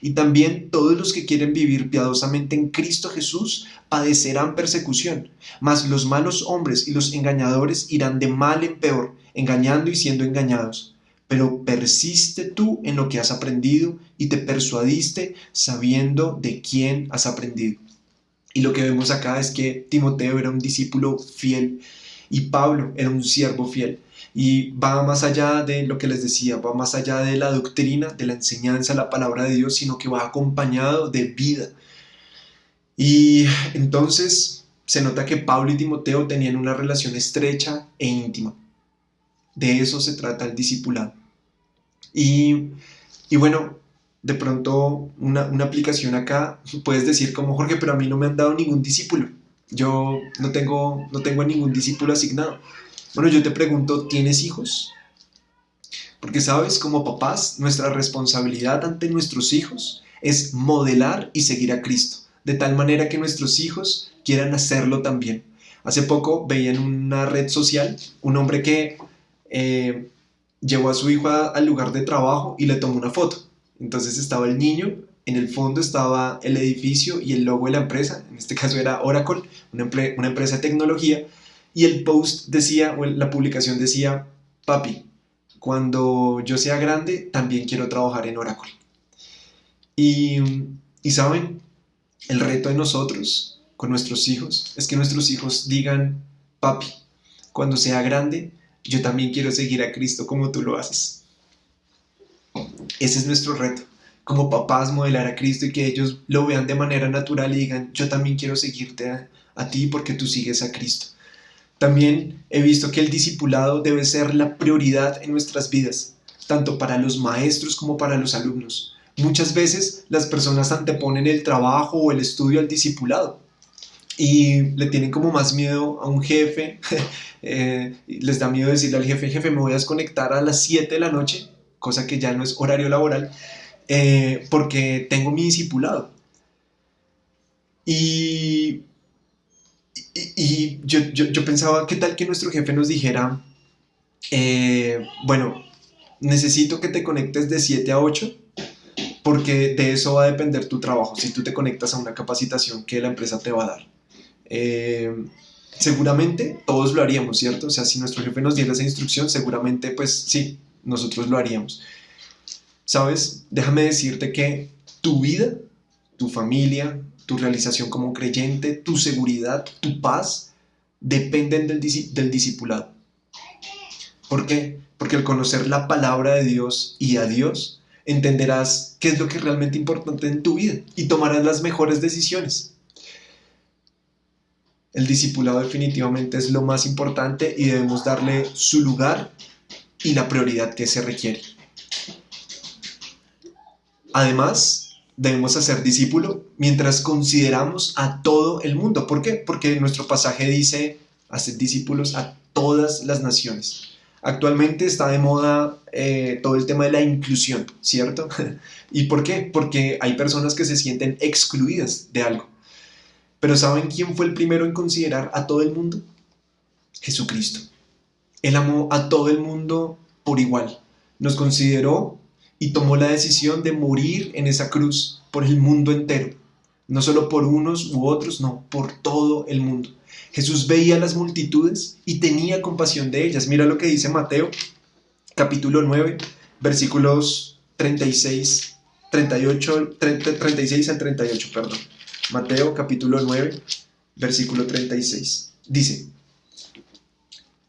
Y también todos los que quieren vivir piadosamente en Cristo Jesús padecerán persecución, mas los malos hombres y los engañadores irán de mal en peor, engañando y siendo engañados. Pero persiste tú en lo que has aprendido y te persuadiste sabiendo de quién has aprendido. Y lo que vemos acá es que Timoteo era un discípulo fiel y Pablo era un siervo fiel. Y va más allá de lo que les decía, va más allá de la doctrina, de la enseñanza, la palabra de Dios, sino que va acompañado de vida. Y entonces se nota que Pablo y Timoteo tenían una relación estrecha e íntima. De eso se trata el discipulado. Y bueno, de pronto una aplicación acá, puedes decir como Jorge, pero a mí no me han dado ningún discípulo. Yo no tengo a ningún discípulo asignado. Bueno, yo te pregunto, ¿tienes hijos? Porque sabes, como papás, nuestra responsabilidad ante nuestros hijos es modelar y seguir a Cristo, de tal manera que nuestros hijos quieran hacerlo también. Hace poco veía en una red social un hombre que llevó a su hijo al lugar de trabajo y le tomó una foto. Entonces estaba el niño, en el fondo estaba el edificio y el logo de la empresa, en este caso era Oracle, una empresa de tecnología, y el post decía, o la publicación decía, papi, cuando yo sea grande también quiero trabajar en Oracle. Y saben, el reto de nosotros con nuestros hijos es que nuestros hijos digan, papi, cuando sea grande yo también quiero seguir a Cristo como tú lo haces. Ese es nuestro reto, como papás, modelar a Cristo y que ellos lo vean de manera natural y digan, yo también quiero seguirte a ti porque tú sigues a Cristo. También he visto que el discipulado debe ser la prioridad en nuestras vidas, tanto para los maestros como para los alumnos. Muchas veces las personas anteponen el trabajo o el estudio al discipulado y le tienen como más miedo a un jefe, les da miedo decirle al jefe, jefe, me voy a desconectar a las 7 de la noche, cosa que ya no es horario laboral, porque tengo mi discipulado. Y yo pensaba, ¿qué tal que nuestro jefe nos dijera, bueno, necesito que te conectes de 7 a 8, porque de eso va a depender tu trabajo, si tú te conectas a una capacitación que la empresa te va a dar? Seguramente todos lo haríamos, ¿cierto? O sea, si nuestro jefe nos diera esa instrucción, seguramente, pues sí, nosotros lo haríamos. ¿Sabes? Déjame decirte que tu vida, tu familia, tu realización como creyente, tu seguridad, tu paz, dependen del discipulado. ¿Por qué? Porque al conocer la palabra de Dios y a Dios, entenderás qué es lo que es realmente importante en tu vida y tomarás las mejores decisiones. El discipulado definitivamente es lo más importante y debemos darle su lugar y la prioridad que se requiere. Además, debemos hacer discípulo mientras consideramos a todo el mundo. ¿Por qué? Porque nuestro pasaje dice, hacer discípulos a todas las naciones. Actualmente está de moda todo el tema de la inclusión, ¿cierto? ¿Y por qué? Porque hay personas que se sienten excluidas de algo. Pero ¿saben quién fue el primero en considerar a todo el mundo? Jesucristo. Él amó a todo el mundo por igual. Nos consideró y tomó la decisión de morir en esa cruz por el mundo entero. No solo por unos u otros, no, por todo el mundo. Jesús veía las multitudes y tenía compasión de ellas. Mira lo que dice Mateo, capítulo 9, versículos 36 al 38, perdón. Mateo, capítulo 9, versículo 36. Dice,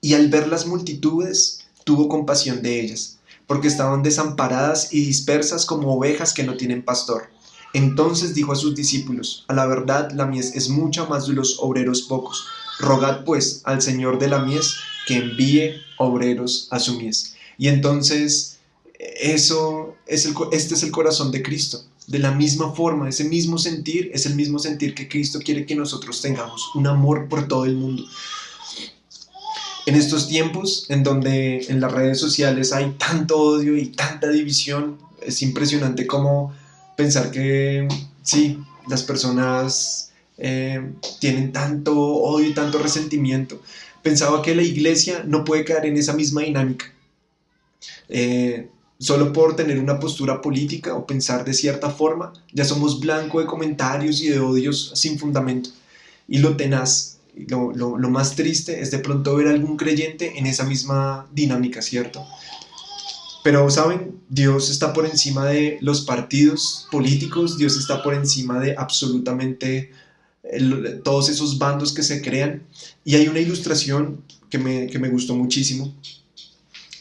y al ver las multitudes, tuvo compasión de ellas, porque estaban desamparadas y dispersas como ovejas que no tienen pastor. Entonces dijo a sus discípulos, a la verdad la mies es mucha, más de los obreros pocos. Rogad pues al Señor de la mies que envíe obreros a su mies. Y entonces este es el corazón de Cristo. De la misma forma, ese mismo sentir es el mismo sentir que Cristo quiere que nosotros tengamos, un amor por todo el mundo. En estos tiempos en donde en las redes sociales hay tanto odio y tanta división, es impresionante cómo pensar que sí, las personas tienen tanto odio y tanto resentimiento. Pensaba que la iglesia no puede caer en esa misma dinámica. Solo por tener una postura política o pensar de cierta forma, ya somos blanco de comentarios y de odios sin fundamento. Y lo tenaz, lo más triste es de pronto ver a algún creyente en esa misma dinámica, ¿cierto? Pero, ¿saben? Dios está por encima de los partidos políticos, Dios está por encima de absolutamente todos esos bandos que se crean. Y hay una ilustración que me gustó muchísimo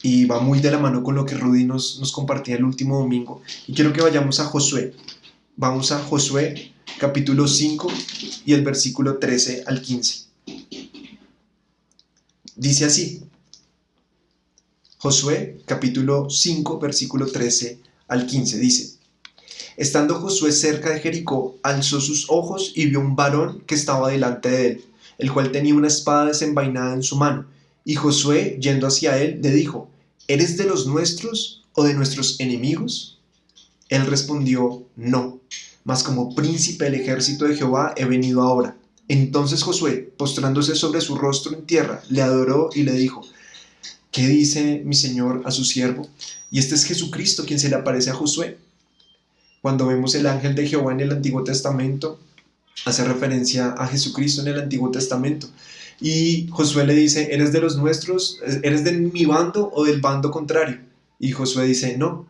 y va muy de la mano con lo que Rudy nos compartía el último domingo. Y quiero que vayamos a Josué. Vamos a Josué, capítulo 5 y el versículo 13 al 15. Dice así. Josué, capítulo 5, versículo 13 al 15, dice: Estando Josué cerca de Jericó, alzó sus ojos y vio un varón que estaba delante de él, el cual tenía una espada desenvainada en su mano. Y Josué, yendo hacia él, le dijo: ¿Eres de los nuestros o de nuestros enemigos? Él respondió: No, mas como príncipe del ejército de Jehová he venido ahora. Entonces Josué, postrándose sobre su rostro en tierra, le adoró y le dijo: ¿Qué dice mi Señor a su siervo? Y este es Jesucristo quien se le aparece a Josué. Cuando vemos el ángel de Jehová en el Antiguo Testamento, hace referencia a Jesucristo en el Antiguo Testamento. Y Josué le dice: ¿Eres de los nuestros? ¿Eres de mi bando o del bando contrario? Y Josué dice: no.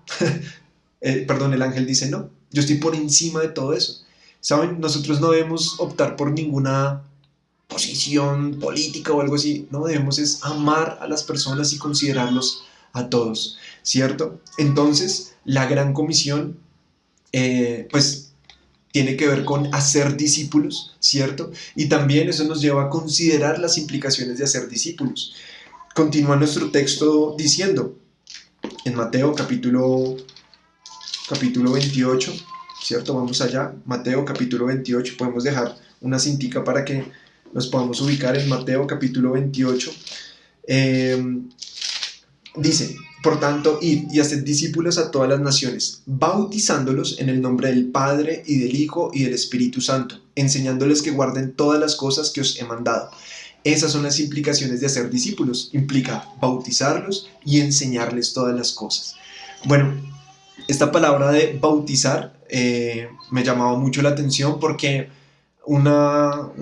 El ángel dice: no, yo estoy por encima de todo eso. ¿Saben? Nosotros no debemos optar por ninguna posición política o algo así. No, debemos es amar a las personas y considerarlos a todos, ¿cierto? Entonces, la gran comisión, pues, tiene que ver con hacer discípulos, ¿cierto? Y también eso nos lleva a considerar las implicaciones de hacer discípulos. Continúa nuestro texto diciendo, en Mateo capítulo 28, ¿cierto? Vamos allá, Mateo capítulo 28, podemos dejar una cintica para que nos podamos ubicar en Mateo capítulo 28. Dice: Por tanto, id y haced discípulos a todas las naciones, bautizándolos en el nombre del Padre y del Hijo y del Espíritu Santo, enseñándoles que guarden todas las cosas que os he mandado. Esas son las implicaciones de hacer discípulos. Implica bautizarlos y enseñarles todas las cosas. Bueno, esta palabra de bautizar me llamaba mucho la atención porque una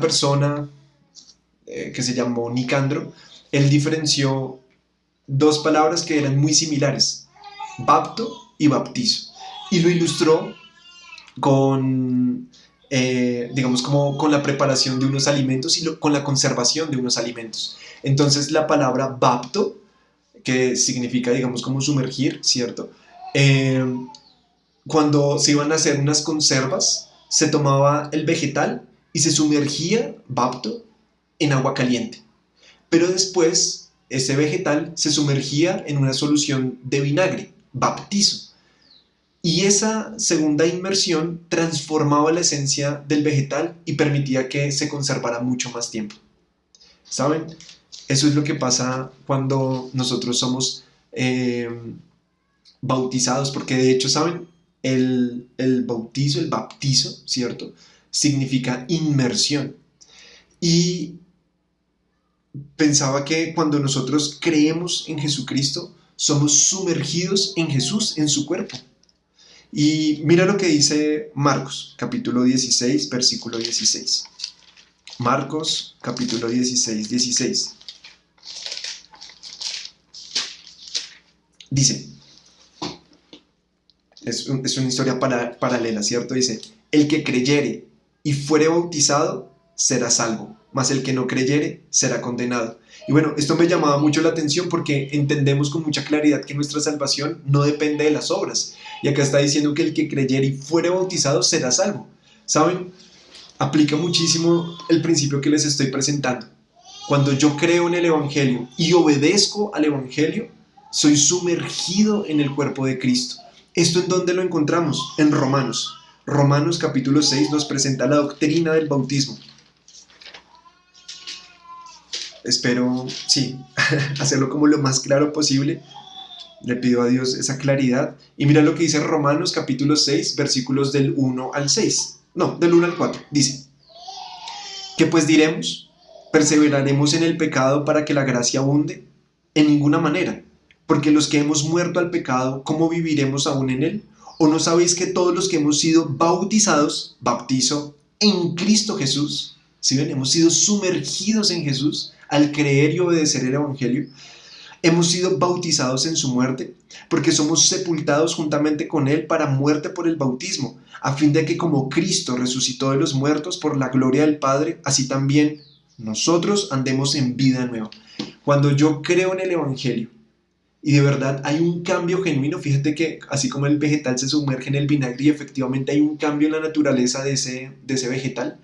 persona que se llamó Nicandro, él diferenció dos palabras que eran muy similares: bapto y baptizo, y lo ilustró con, digamos, como con la preparación de unos alimentos y con la conservación de unos alimentos. Entonces la palabra bapto, que significa, digamos, como sumergir, ¿cierto? Cuando se iban a hacer unas conservas, se tomaba el vegetal y se sumergía, bapto, en agua caliente. Pero después ese vegetal se sumergía en una solución de vinagre, baptizo. Y esa segunda inmersión transformaba la esencia del vegetal y permitía que se conservara mucho más tiempo. ¿Saben? Eso es lo que pasa cuando nosotros somos bautizados, porque de hecho, ¿saben? El baptizo, ¿cierto? Significa inmersión. Y pensaba que cuando nosotros creemos en Jesucristo, somos sumergidos en Jesús, en su cuerpo. Y mira lo que dice Marcos, capítulo 16, versículo 16. Marcos, capítulo 16, 16. Dice, es una historia paralela, ¿cierto? Dice, el que creyere y fuere bautizado será salvo, mas el que no creyere será condenado. Y bueno, esto me llamaba mucho la atención porque entendemos con mucha claridad que nuestra salvación no depende de las obras. Y acá está diciendo que el que creyere y fuere bautizado será salvo. ¿Saben? Aplica muchísimo el principio que les estoy presentando. Cuando yo creo en el Evangelio y obedezco al Evangelio, soy sumergido en el cuerpo de Cristo. ¿Esto en dónde lo encontramos? En Romanos. Romanos capítulo 6 nos presenta la doctrina del bautismo. Espero, sí, hacerlo como lo más claro posible. Le pido a Dios esa claridad. Y mira lo que dice Romanos capítulo 6, versículos del 1 al 6. No, del 1 al 4. Dice, ¿qué pues diremos? ¿Perseveraremos en el pecado para que la gracia abunde? En ninguna manera, porque los que hemos muerto al pecado, ¿cómo viviremos aún en él? ¿O no sabéis que todos los que hemos sido bautizados, bautizo en Cristo Jesús, si ven, hemos sido sumergidos en Jesús al creer y obedecer el Evangelio, hemos sido bautizados en su muerte, porque somos sepultados juntamente con él para muerte por el bautismo, a fin de que como Cristo resucitó de los muertos por la gloria del Padre, así también nosotros andemos en vida nueva. Cuando yo creo en el Evangelio y de verdad hay un cambio genuino, fíjate que así como el vegetal se sumerge en el vinagre y efectivamente hay un cambio en la naturaleza de ese vegetal,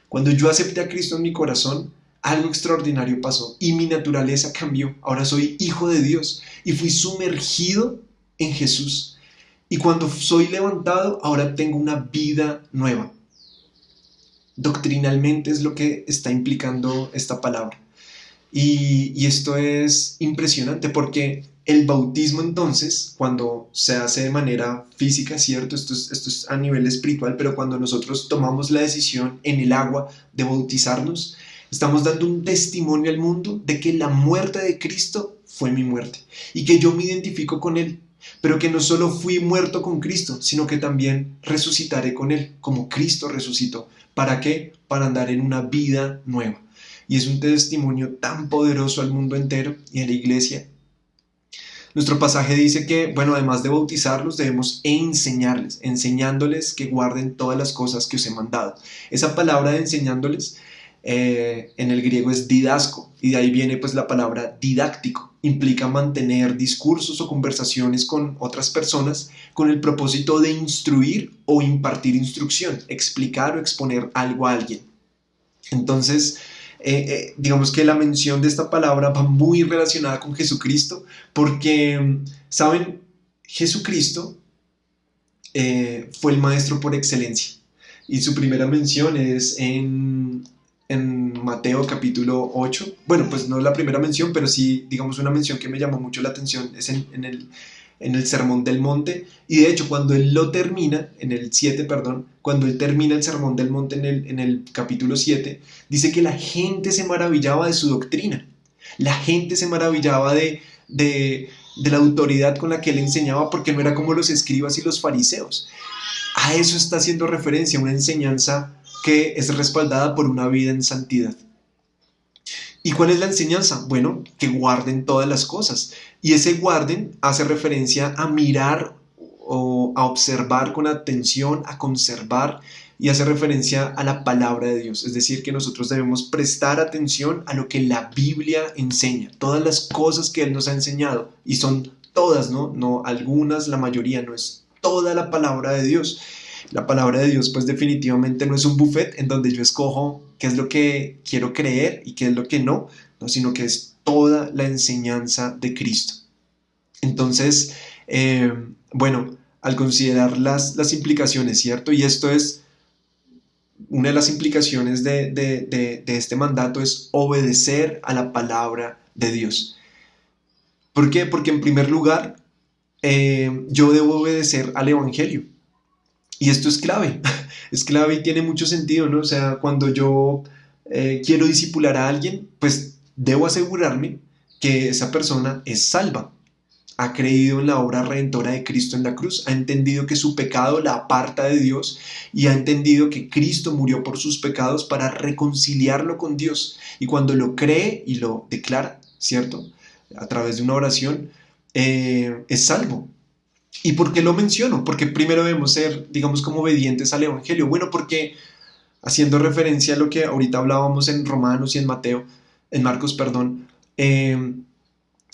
cuando yo acepté a Cristo en mi corazón, algo extraordinario pasó y mi naturaleza cambió. Ahora soy hijo de Dios y fui sumergido en Jesús. Y cuando soy levantado, ahora tengo una vida nueva. Doctrinalmente es lo que está implicando esta palabra. Y esto es impresionante porque el bautismo entonces, cuando se hace de manera física, ¿cierto? Esto es a nivel espiritual, pero cuando nosotros tomamos la decisión en el agua de bautizarnos, estamos dando un testimonio al mundo de que la muerte de Cristo fue mi muerte y que yo me identifico con Él, pero que no solo fui muerto con Cristo, sino que también resucitaré con Él, como Cristo resucitó. ¿Para qué? Para andar en una vida nueva. Y es un testimonio tan poderoso al mundo entero y a la iglesia. Nuestro pasaje dice que, bueno, además de bautizarlos, debemos enseñarles, enseñándoles que guarden todas las cosas que os he mandado. Esa palabra de enseñándoles en el griego es didasco, y de ahí viene pues la palabra didáctico. Implica mantener discursos o conversaciones con otras personas con el propósito de instruir o impartir instrucción, explicar o exponer algo a alguien. Entonces, digamos que la mención de esta palabra va muy relacionada con Jesucristo, porque, ¿saben? Jesucristo fue el maestro por excelencia, y su primera mención es en Mateo capítulo 8. Bueno, pues no la primera mención, pero sí, digamos, una mención que me llamó mucho la atención es en el Sermón del Monte. Y de hecho, cuando él lo termina, en el 7, perdón, cuando él termina el Sermón del Monte en el capítulo 7, dice que la gente se maravillaba de su doctrina. La gente se maravillaba de la autoridad con la que él enseñaba, porque no era como los escribas y los fariseos. A eso está haciendo referencia, una enseñanza que es respaldada por una vida en santidad. ¿Y cuál es la enseñanza? Bueno, que guarden todas las cosas. Y ese guarden hace referencia a mirar o a observar con atención, a conservar, y hace referencia a la palabra de Dios. Es decir, que nosotros debemos prestar atención a lo que la Biblia enseña, todas las cosas que Él nos ha enseñado, y son todas, no algunas, la mayoría, no es toda la palabra de Dios. La palabra de Dios pues definitivamente no es un buffet en donde yo escojo qué es lo que quiero creer y qué es lo que no, sino que es toda la enseñanza de Cristo. Entonces, bueno, al considerar las implicaciones, ¿cierto? Y esto es, una de las implicaciones de este mandato es obedecer a la palabra de Dios. ¿Por qué? Porque en primer lugar, yo debo obedecer al Evangelio. Y esto es clave, es clave y tiene mucho sentido, ¿no? O sea, cuando yo quiero discipular a alguien, pues debo asegurarme que esa persona es salva, ha creído en la obra redentora de Cristo en la cruz, ha entendido que su pecado la aparta de Dios y ha entendido que Cristo murió por sus pecados para reconciliarlo con Dios. Y cuando lo cree y lo declara, ¿cierto? A través de una oración, es salvo. ¿Y por qué lo menciono? Porque primero debemos ser, digamos, como obedientes al Evangelio. Bueno, porque haciendo referencia a lo que ahorita hablábamos en Romanos y en Marcos, perdón,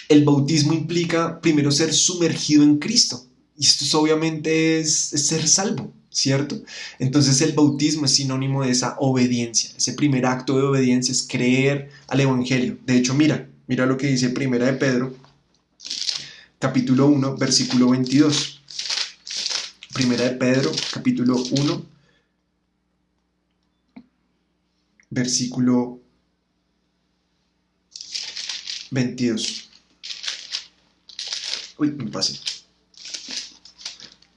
el bautismo implica primero ser sumergido en Cristo. Y esto obviamente es ser salvo, ¿cierto? Entonces el bautismo es sinónimo de esa obediencia. Ese primer acto de obediencia es creer al Evangelio. De hecho, mira lo que dice Primera de Pedro, capítulo 1, versículo 22. Primera de Pedro, capítulo 1, versículo 22. Me pasé.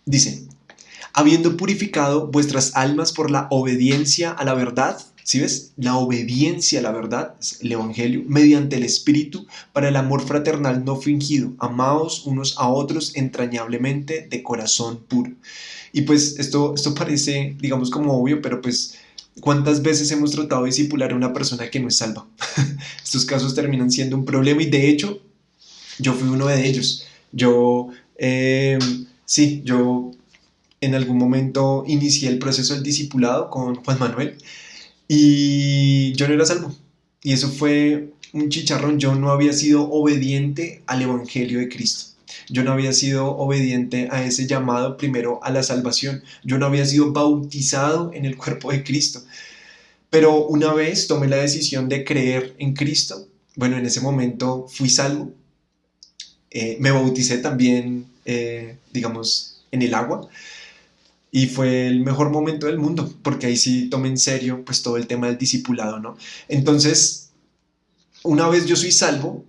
Dice, habiendo purificado vuestras almas por la obediencia a la verdad, ¿sí ves? La obediencia a la verdad, el Evangelio, mediante el Espíritu, para el amor fraternal no fingido, amaos unos a otros entrañablemente de corazón puro. Y pues esto parece, digamos, como obvio, pero pues, ¿cuántas veces hemos tratado de discipular a una persona que no es salva? Estos casos terminan siendo un problema y de hecho, yo fui uno de ellos. Yo en algún momento inicié el proceso del discipulado con Juan Manuel y yo no era salvo. Y eso fue un chicharrón. Yo no había sido obediente al Evangelio de Cristo. Yo no había sido obediente a ese llamado primero a la salvación. Yo no había sido bautizado en el cuerpo de Cristo. Pero una vez tomé la decisión de creer en Cristo, bueno, en ese momento fui salvo. Me bauticé también, digamos, en el agua y fue el mejor momento del mundo porque ahí sí tomé en serio pues todo el tema del discipulado, ¿no? Entonces, una vez yo soy salvo,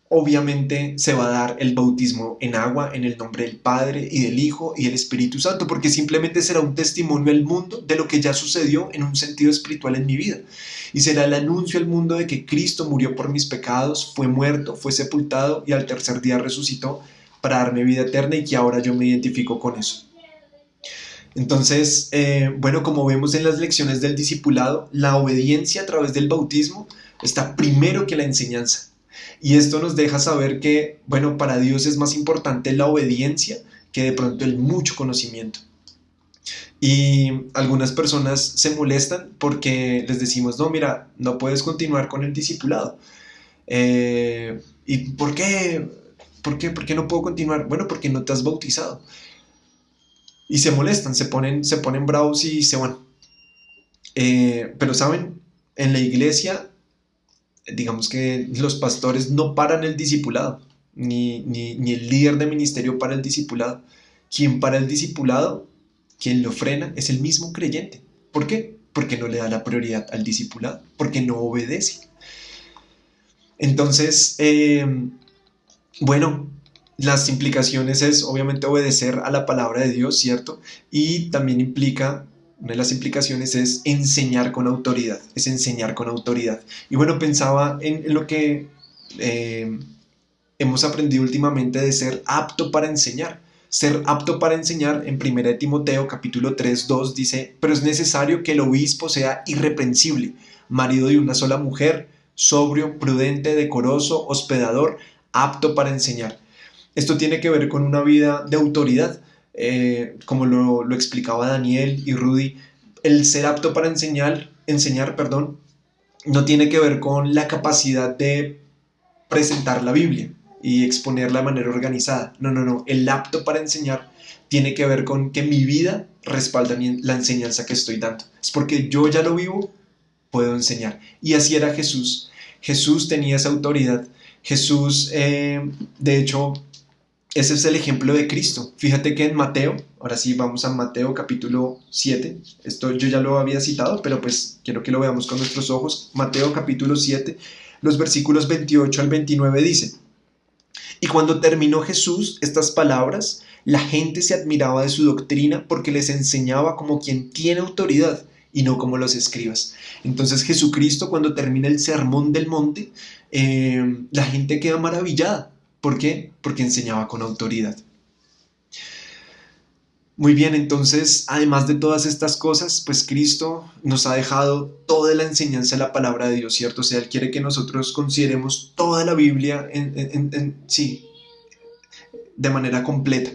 obviamente se va a dar el bautismo en agua en el nombre del Padre y del Hijo y del Espíritu Santo, porque simplemente será un testimonio al mundo de lo que ya sucedió en un sentido espiritual en mi vida. Y será el anuncio al mundo de que Cristo murió por mis pecados, fue muerto, fue sepultado y al tercer día resucitó para darme vida eterna y que ahora yo me identifico con eso. Entonces, bueno, como vemos en las lecciones del discipulado, la obediencia a través del bautismo está primero que la enseñanza. Y esto nos deja saber que, bueno, para Dios es más importante la obediencia que de pronto el mucho conocimiento. Y algunas personas se molestan porque les decimos, no, mira, no puedes continuar con el discipulado. ¿Y por qué? ¿Por qué no puedo continuar? Bueno, porque no te has bautizado. Y se molestan, se ponen bravos y se van. Pero saben, en la iglesia, digamos que los pastores no paran el discipulado, ni el líder de ministerio para el discipulado. Quien para el discipulado, quien lo frena, es el mismo creyente. ¿Por qué? Porque no le da la prioridad al discipulado, porque no obedece. Entonces, bueno, las implicaciones es obviamente obedecer a la palabra de Dios, ¿cierto? Y también implica, una de las implicaciones es enseñar con autoridad, es enseñar con autoridad. Y bueno, pensaba en lo que hemos aprendido últimamente de ser apto para enseñar. Ser apto para enseñar, en 1 Timoteo capítulo 3, 2 dice, pero es necesario que el obispo sea irreprensible, marido de una sola mujer, sobrio, prudente, decoroso, hospedador, apto para enseñar. Esto tiene que ver con una vida de autoridad, como lo explicaba Daniel y Rudy. El ser apto para enseñar, no tiene que ver con la capacidad de presentar la Biblia y exponerla de manera organizada. No. El apto para enseñar tiene que ver con que mi vida respalda la enseñanza que estoy dando. Es porque yo ya lo vivo, puedo enseñar. Y así era Jesús. Jesús tenía esa autoridad. Jesús, de hecho, ese es el ejemplo de Cristo. Fíjate que en Mateo, ahora sí vamos a Mateo capítulo 7, esto yo ya lo había citado, pero pues quiero que lo veamos con nuestros ojos. Mateo capítulo 7, los versículos 28 al 29 dice: y cuando terminó Jesús estas palabras, la gente se admiraba de su doctrina porque les enseñaba como quien tiene autoridad y no como los escribas. Entonces Jesucristo, cuando termina el sermón del monte, la gente queda maravillada. ¿Por qué? Porque enseñaba con autoridad. Muy bien, entonces, además de todas estas cosas, pues Cristo nos ha dejado toda la enseñanza de la palabra de Dios, ¿cierto? O sea, Él quiere que nosotros consideremos toda la Biblia sí, de manera completa.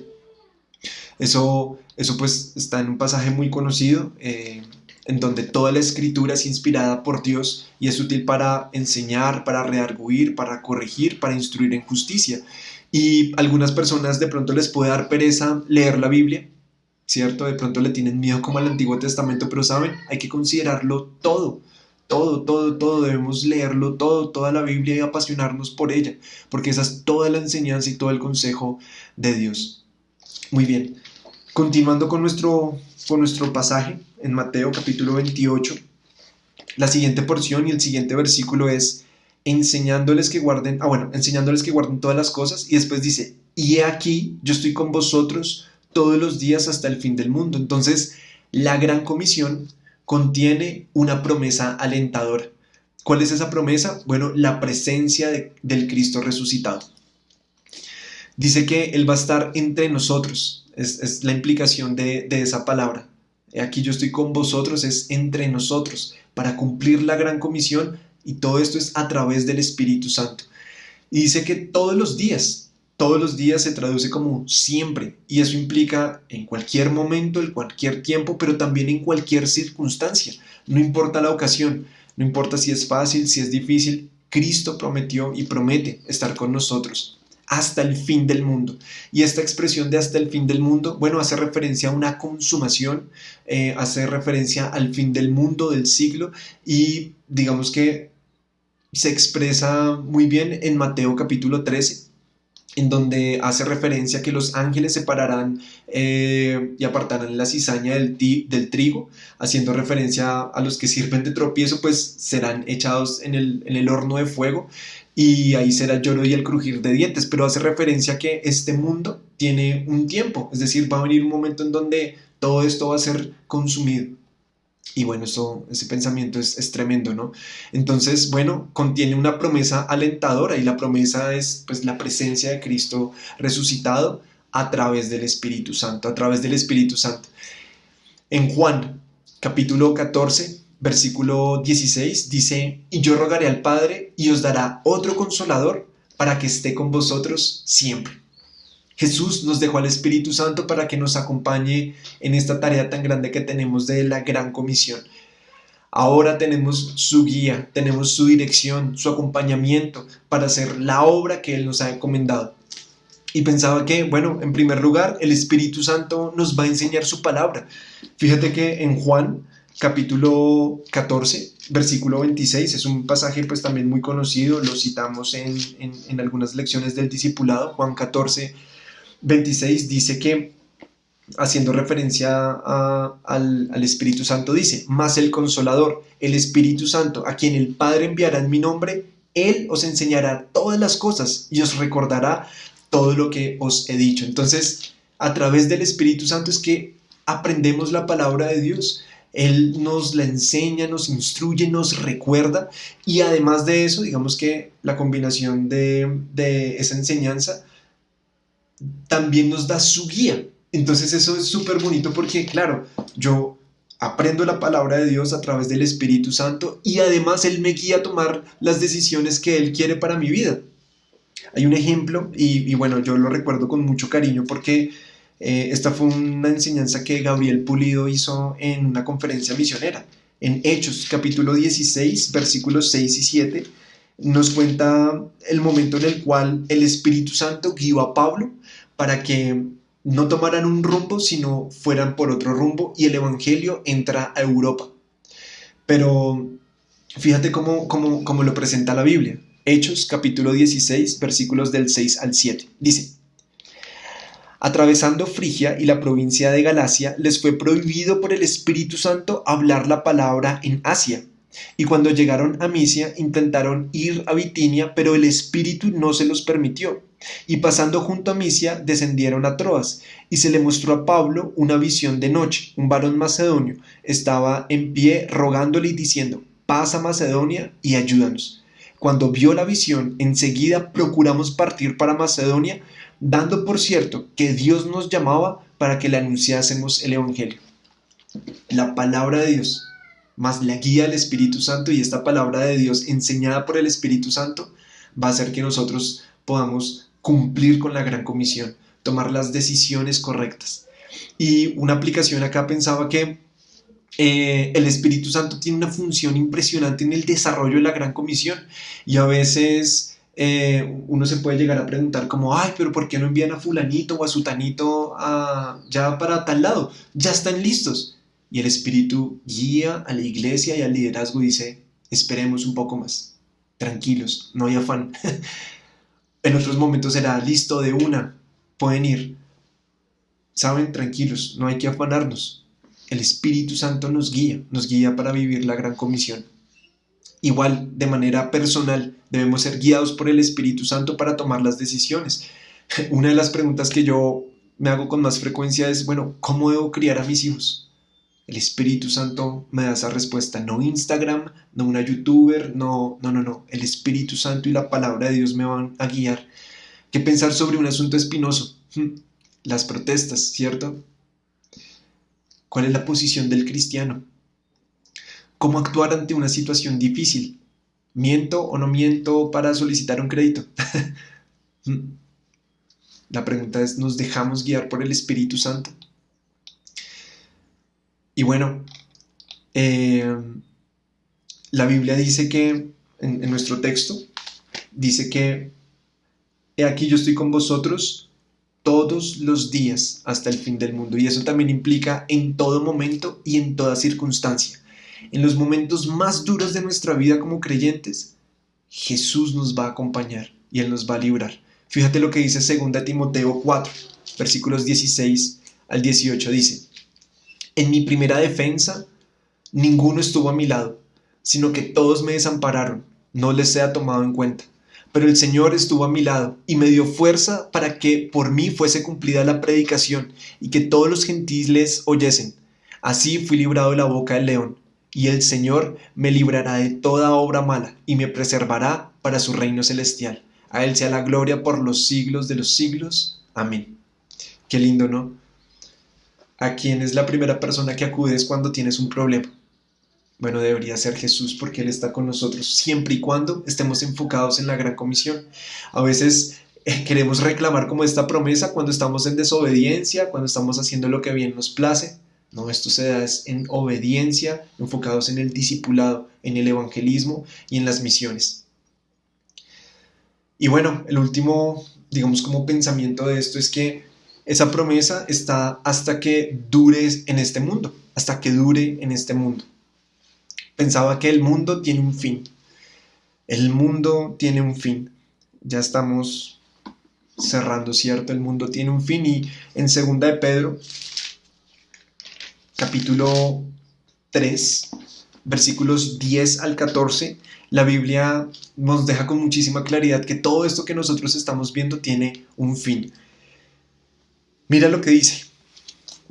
Eso pues está en un pasaje muy conocido, en donde toda la escritura es inspirada por Dios y es útil para enseñar, para redarguir, para corregir, para instruir en justicia. Y algunas personas de pronto les puede dar pereza leer la Biblia, ¿cierto? De pronto le tienen miedo como al Antiguo Testamento, pero saben, hay que considerarlo todo. Todo, debemos leerlo todo, toda la Biblia y apasionarnos por ella, porque esa es toda la enseñanza y todo el consejo de Dios. Muy bien, continuando con nuestro pasaje en Mateo capítulo 28, la siguiente porción y el siguiente versículo es enseñándoles que guarden todas las cosas, y después dice, y he aquí, yo estoy con vosotros todos los días hasta el fin del mundo. Entonces, la gran comisión contiene una promesa alentadora. ¿Cuál es esa promesa? Bueno, la presencia del Cristo resucitado. Dice que Él va a estar entre nosotros. Es la implicación de esa palabra. Aquí yo estoy con vosotros, es entre nosotros, para cumplir la gran comisión, y todo esto es a través del Espíritu Santo. Y dice que todos los días se traduce como siempre, y eso implica en cualquier momento, en cualquier tiempo, pero también en cualquier circunstancia. No importa la ocasión, no importa si es fácil, si es difícil, Cristo prometió y promete estar con nosotros hasta el fin del mundo. Y esta expresión de hasta el fin del mundo, bueno, hace referencia a una consumación, hace referencia al fin del mundo, del siglo, y digamos que se expresa muy bien en Mateo capítulo 13, en donde hace referencia a que los ángeles separarán y apartarán la cizaña del trigo, haciendo referencia a los que sirven de tropiezo, pues serán echados en el horno de fuego, y ahí será el lloro y el crujir de dientes. Pero hace referencia a que este mundo tiene un tiempo, es decir, va a venir un momento en donde todo esto va a ser consumido. Y bueno, ese pensamiento es tremendo, ¿no? Entonces, bueno, contiene una promesa alentadora, y la promesa es pues la presencia de Cristo resucitado a través del Espíritu Santo, En Juan, capítulo 14, versículo 16, dice, y yo rogaré al Padre y os dará otro consolador para que esté con vosotros siempre. Jesús nos dejó al Espíritu Santo para que nos acompañe en esta tarea tan grande que tenemos de la gran comisión. Ahora tenemos su guía, tenemos su dirección, su acompañamiento para hacer la obra que Él nos ha encomendado. Y pensaba que, bueno, en primer lugar, el Espíritu Santo nos va a enseñar su palabra. Fíjate que en Juan, capítulo 14, versículo 26, es un pasaje pues también muy conocido, lo citamos en algunas lecciones del discipulado. Juan 14, 26 dice que, haciendo referencia al Espíritu Santo, dice, mas el Consolador, el Espíritu Santo, a quien el Padre enviará en mi nombre, Él os enseñará todas las cosas y os recordará todo lo que os he dicho. Entonces, a través del Espíritu Santo es que aprendemos la palabra de Dios. Él nos la enseña, nos instruye, nos recuerda, y además de eso, digamos que la combinación de esa enseñanza también nos da su guía. Entonces eso es súper bonito porque, claro, yo aprendo la palabra de Dios a través del Espíritu Santo, y además Él me guía a tomar las decisiones que Él quiere para mi vida. Hay un ejemplo, y bueno, yo lo recuerdo con mucho cariño porque esta fue una enseñanza que Gabriel Pulido hizo en una conferencia misionera. En Hechos, capítulo 16, versículos 6 y 7, nos cuenta el momento en el cual el Espíritu Santo guió a Pablo para que no tomaran un rumbo, sino fueran por otro rumbo, y el Evangelio entra a Europa. Pero fíjate cómo lo presenta la Biblia. Hechos, capítulo 16, versículos del 6 al 7. Dice, Atravesando Frigia y la provincia de Galacia, les fue prohibido por el Espíritu Santo hablar la palabra en Asia. Y cuando llegaron a Misia, intentaron ir a Bitinia, pero el Espíritu no se los permitió. Y pasando junto a Misia, descendieron a Troas, y se le mostró a Pablo una visión de noche. Un varón macedonio estaba en pie rogándole y diciendo: pasa a Macedonia y ayúdanos. Cuando vio la visión, enseguida procuramos partir para Macedonia, dando por cierto que Dios nos llamaba para que le anunciásemos el Evangelio. La palabra de Dios, más la guía del Espíritu Santo, y esta palabra de Dios enseñada por el Espíritu Santo, va a hacer que nosotros podamos cumplir con la gran comisión, tomar las decisiones correctas. Y una aplicación acá pensaba que el Espíritu Santo tiene una función impresionante en el desarrollo de la gran comisión, y a veces uno se puede llegar a preguntar como: ay, pero ¿por qué no envían a fulanito o a sutanito ya para tal lado? Ya están listos. Y el Espíritu guía a la iglesia y al liderazgo y dice: esperemos un poco más, tranquilos, no hay afán. En otros momentos será: listo, de una, pueden ir. Saben, tranquilos, no hay que afanarnos. El Espíritu Santo nos guía para vivir la gran comisión. Igual, de manera personal, debemos ser guiados por el Espíritu Santo para tomar las decisiones. Una de las preguntas que yo me hago con más frecuencia es: bueno, ¿cómo debo criar a mis hijos? El Espíritu Santo me da esa respuesta, no Instagram, no una youtuber, no. El Espíritu Santo y la palabra de Dios me van a guiar. ¿Qué pensar sobre un asunto espinoso? Las protestas, ¿cierto? ¿Cuál es la posición del cristiano? ¿Cómo actuar ante una situación difícil? ¿Miento o no miento para solicitar un crédito? La pregunta es: ¿nos dejamos guiar por el Espíritu Santo? Y bueno, la Biblia dice que, en nuestro texto, dice que: he aquí yo estoy con vosotros todos los días hasta el fin del mundo. Y eso también implica en todo momento y en toda circunstancia. En los momentos más duros de nuestra vida como creyentes, Jesús nos va a acompañar y Él nos va a librar. Fíjate lo que dice 2 Timoteo 4, versículos 16 al 18, dice: en mi primera defensa, ninguno estuvo a mi lado, sino que todos me desampararon, no les sea tomado en cuenta. Pero el Señor estuvo a mi lado y me dio fuerza para que por mí fuese cumplida la predicación y que todos los gentiles oyesen. Así fui librado de la boca del león, y el Señor me librará de toda obra mala y me preservará para su reino celestial. A Él sea la gloria por los siglos de los siglos. Amén. Qué lindo, ¿no? ¿A quién es la primera persona que acudes cuando tienes un problema? Bueno, debería ser Jesús, porque Él está con nosotros siempre y cuando estemos enfocados en la gran comisión. A veces queremos reclamar como esta promesa cuando estamos en desobediencia, cuando estamos haciendo lo que bien nos place. No, esto se da en obediencia, enfocados en el discipulado, en el evangelismo y en las misiones. Y bueno, el último, digamos, como pensamiento de esto es que esa promesa está hasta que dures en este mundo, hasta que dure en este mundo. Pensaba que el mundo tiene un fin. El mundo tiene un fin. Ya estamos cerrando, ¿cierto? El mundo tiene un fin, y en 2 de Pedro, capítulo 3, versículos 10 al 14, la Biblia nos deja con muchísima claridad que todo esto que nosotros estamos viendo tiene un fin. Mira lo que dice: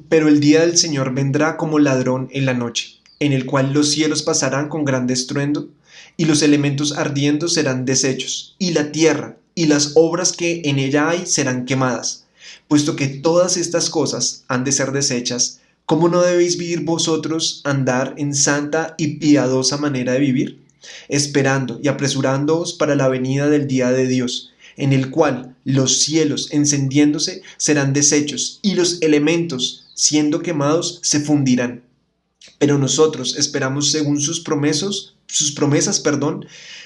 pero el día del Señor vendrá como ladrón en la noche, en el cual los cielos pasarán con gran estruendo, y los elementos ardiendo serán deshechos, y la tierra y las obras que en ella hay serán quemadas. Puesto que todas estas cosas han de ser deshechas, ¿cómo no debéis vivir vosotros, andar en santa y piadosa manera de vivir? Esperando y apresurándoos para la venida del día de Dios, en el cual los cielos encendiéndose serán deshechos, y los elementos siendo quemados se fundirán. Pero nosotros esperamos según sus promesas,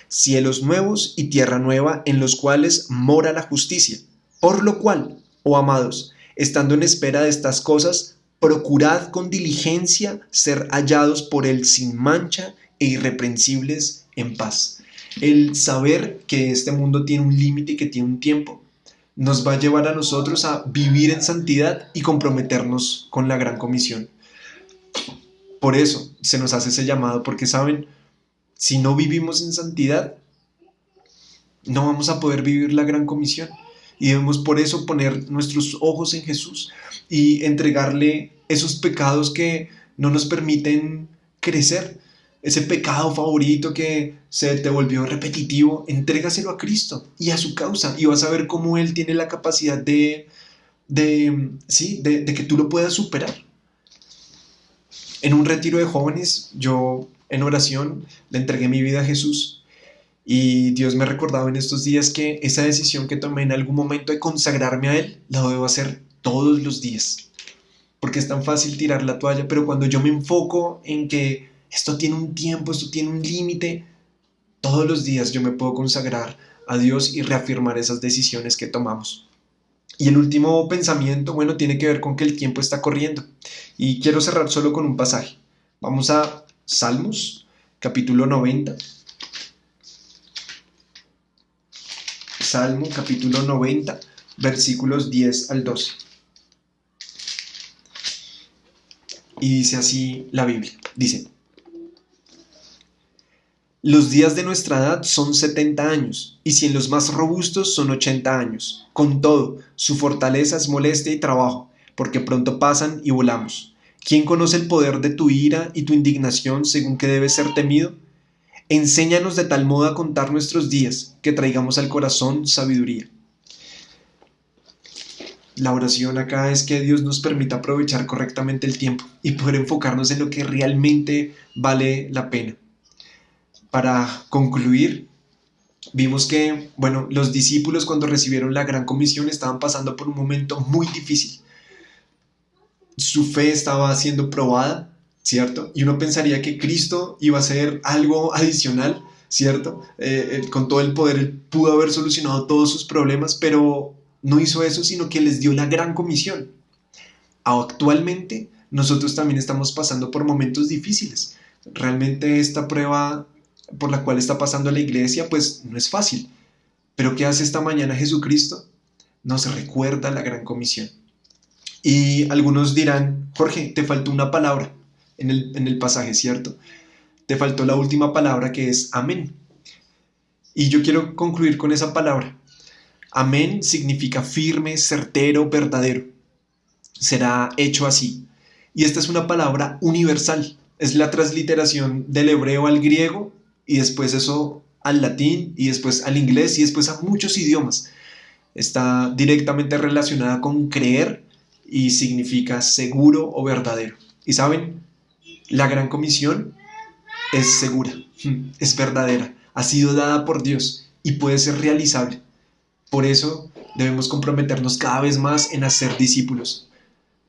cielos nuevos y tierra nueva, en los cuales mora la justicia. Por lo cual, oh amados, estando en espera de estas cosas, procurad con diligencia ser hallados por Él sin mancha e irreprensibles en paz. El saber que este mundo tiene un límite y que tiene un tiempo nos va a llevar a nosotros a vivir en santidad y comprometernos con la gran comisión. Por eso se nos hace ese llamado, porque saben, si no vivimos en santidad, no vamos a poder vivir la gran comisión. Y debemos por eso poner nuestros ojos en Jesús y entregarle esos pecados que no nos permiten crecer. Ese pecado favorito que se te volvió repetitivo, entrégaselo a Cristo y a su causa, y vas a ver cómo Él tiene la capacidad de que tú lo puedas superar. En un retiro de jóvenes, yo en oración le entregué mi vida a Jesús, y Dios me ha recordado en estos días que esa decisión que tomé en algún momento de consagrarme a Él, la debo hacer todos los días, porque es tan fácil tirar la toalla, pero cuando yo me enfoco en que esto tiene un tiempo, esto tiene un límite, todos los días yo me puedo consagrar a Dios y reafirmar esas decisiones que tomamos. Y el último pensamiento, bueno, tiene que ver con que el tiempo está corriendo, y quiero cerrar solo con un pasaje. Vamos a Salmos, capítulo 90. Salmo, capítulo 90, versículos 10 al 12. Y dice así la Biblia, dice: los días de nuestra edad son 70 años, y si en los más robustos son 80 años. Con todo, su fortaleza es molestia y trabajo, porque pronto pasan y volamos. ¿Quién conoce el poder de tu ira y tu indignación según que debe ser temido? Enséñanos de tal modo a contar nuestros días, que traigamos al corazón sabiduría. La oración acá es que Dios nos permita aprovechar correctamente el tiempo y poder enfocarnos en lo que realmente vale la pena. Para concluir, vimos que, bueno, los discípulos cuando recibieron la gran comisión estaban pasando por un momento muy difícil. Su fe estaba siendo probada, ¿cierto? Y uno pensaría que Cristo iba a hacer algo adicional, ¿cierto? Con todo el poder, Él pudo haber solucionado todos sus problemas, pero no hizo eso, sino que les dio la gran comisión. Actualmente, nosotros también estamos pasando por momentos difíciles. Realmente esta prueba por la cual está pasando la iglesia, pues no es fácil. Pero ¿qué hace esta mañana Jesucristo? Nos recuerda la gran comisión. Y algunos dirán: Jorge, te faltó una palabra en el pasaje, ¿cierto? Te faltó la última palabra, que es amén. Y yo quiero concluir con esa palabra. Amén significa firme, certero, verdadero. Será hecho así. Y esta es una palabra universal. Es la transliteración del hebreo al griego, y después eso al latín, y después al inglés, y después a muchos idiomas. Está directamente relacionada con creer y significa seguro o verdadero. Y saben, la gran comisión es segura, es verdadera, ha sido dada por Dios y puede ser realizable. Por eso debemos comprometernos cada vez más en hacer discípulos.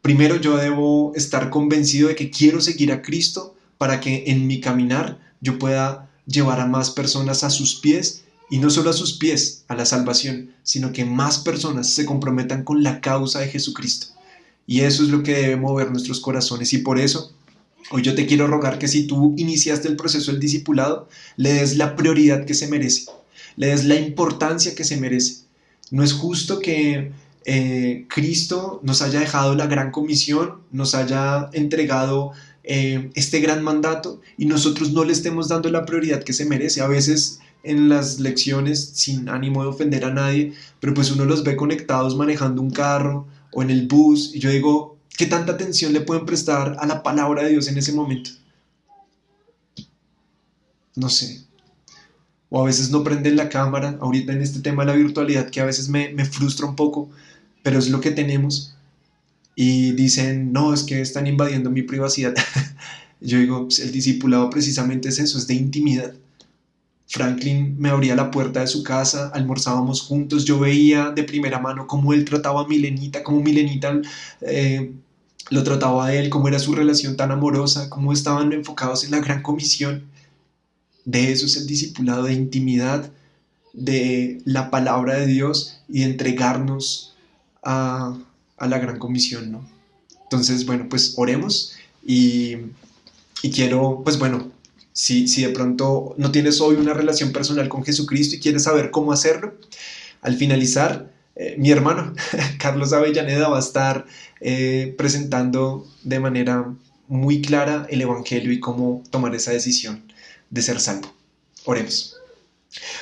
Primero, yo debo estar convencido de que quiero seguir a Cristo para que en mi caminar yo pueda llevar a más personas a sus pies, y no solo a sus pies, a la salvación, sino que más personas se comprometan con la causa de Jesucristo. Y eso es lo que debe mover nuestros corazones. Y por eso, hoy yo te quiero rogar que si tú iniciaste el proceso del discipulado, le des la prioridad que se merece, le des la importancia que se merece. No es justo que Cristo nos haya dejado la gran comisión, nos haya entregado este gran mandato, y nosotros no le estemos dando la prioridad que se merece. A veces en las lecciones, sin ánimo de ofender a nadie, pero pues uno los ve conectados manejando un carro o en el bus, y yo digo, ¿qué tanta atención le pueden prestar a la palabra de Dios en ese momento? No sé. O a veces no prenden la cámara, ahorita en este tema de la virtualidad, que a veces me frustra un poco, pero es lo que tenemos. Y dicen, no, es que están invadiendo mi privacidad. Yo digo, pues el discipulado precisamente es eso, es de intimidad. Franklin me abría la puerta de su casa, almorzábamos juntos, yo veía de primera mano cómo él trataba a Milenita, cómo Milenita lo trataba a él, cómo era su relación tan amorosa, cómo estaban enfocados en la gran comisión. De eso es el discipulado, de intimidad, de la palabra de Dios y de entregarnos a la gran comisión, ¿no? Entonces, bueno, pues oremos, y quiero, pues bueno, si de pronto no tienes hoy una relación personal con Jesucristo y quieres saber cómo hacerlo, al finalizar mi hermano Carlos Avellaneda va a estar presentando de manera muy clara el Evangelio y cómo tomar esa decisión de ser salvo. Oremos.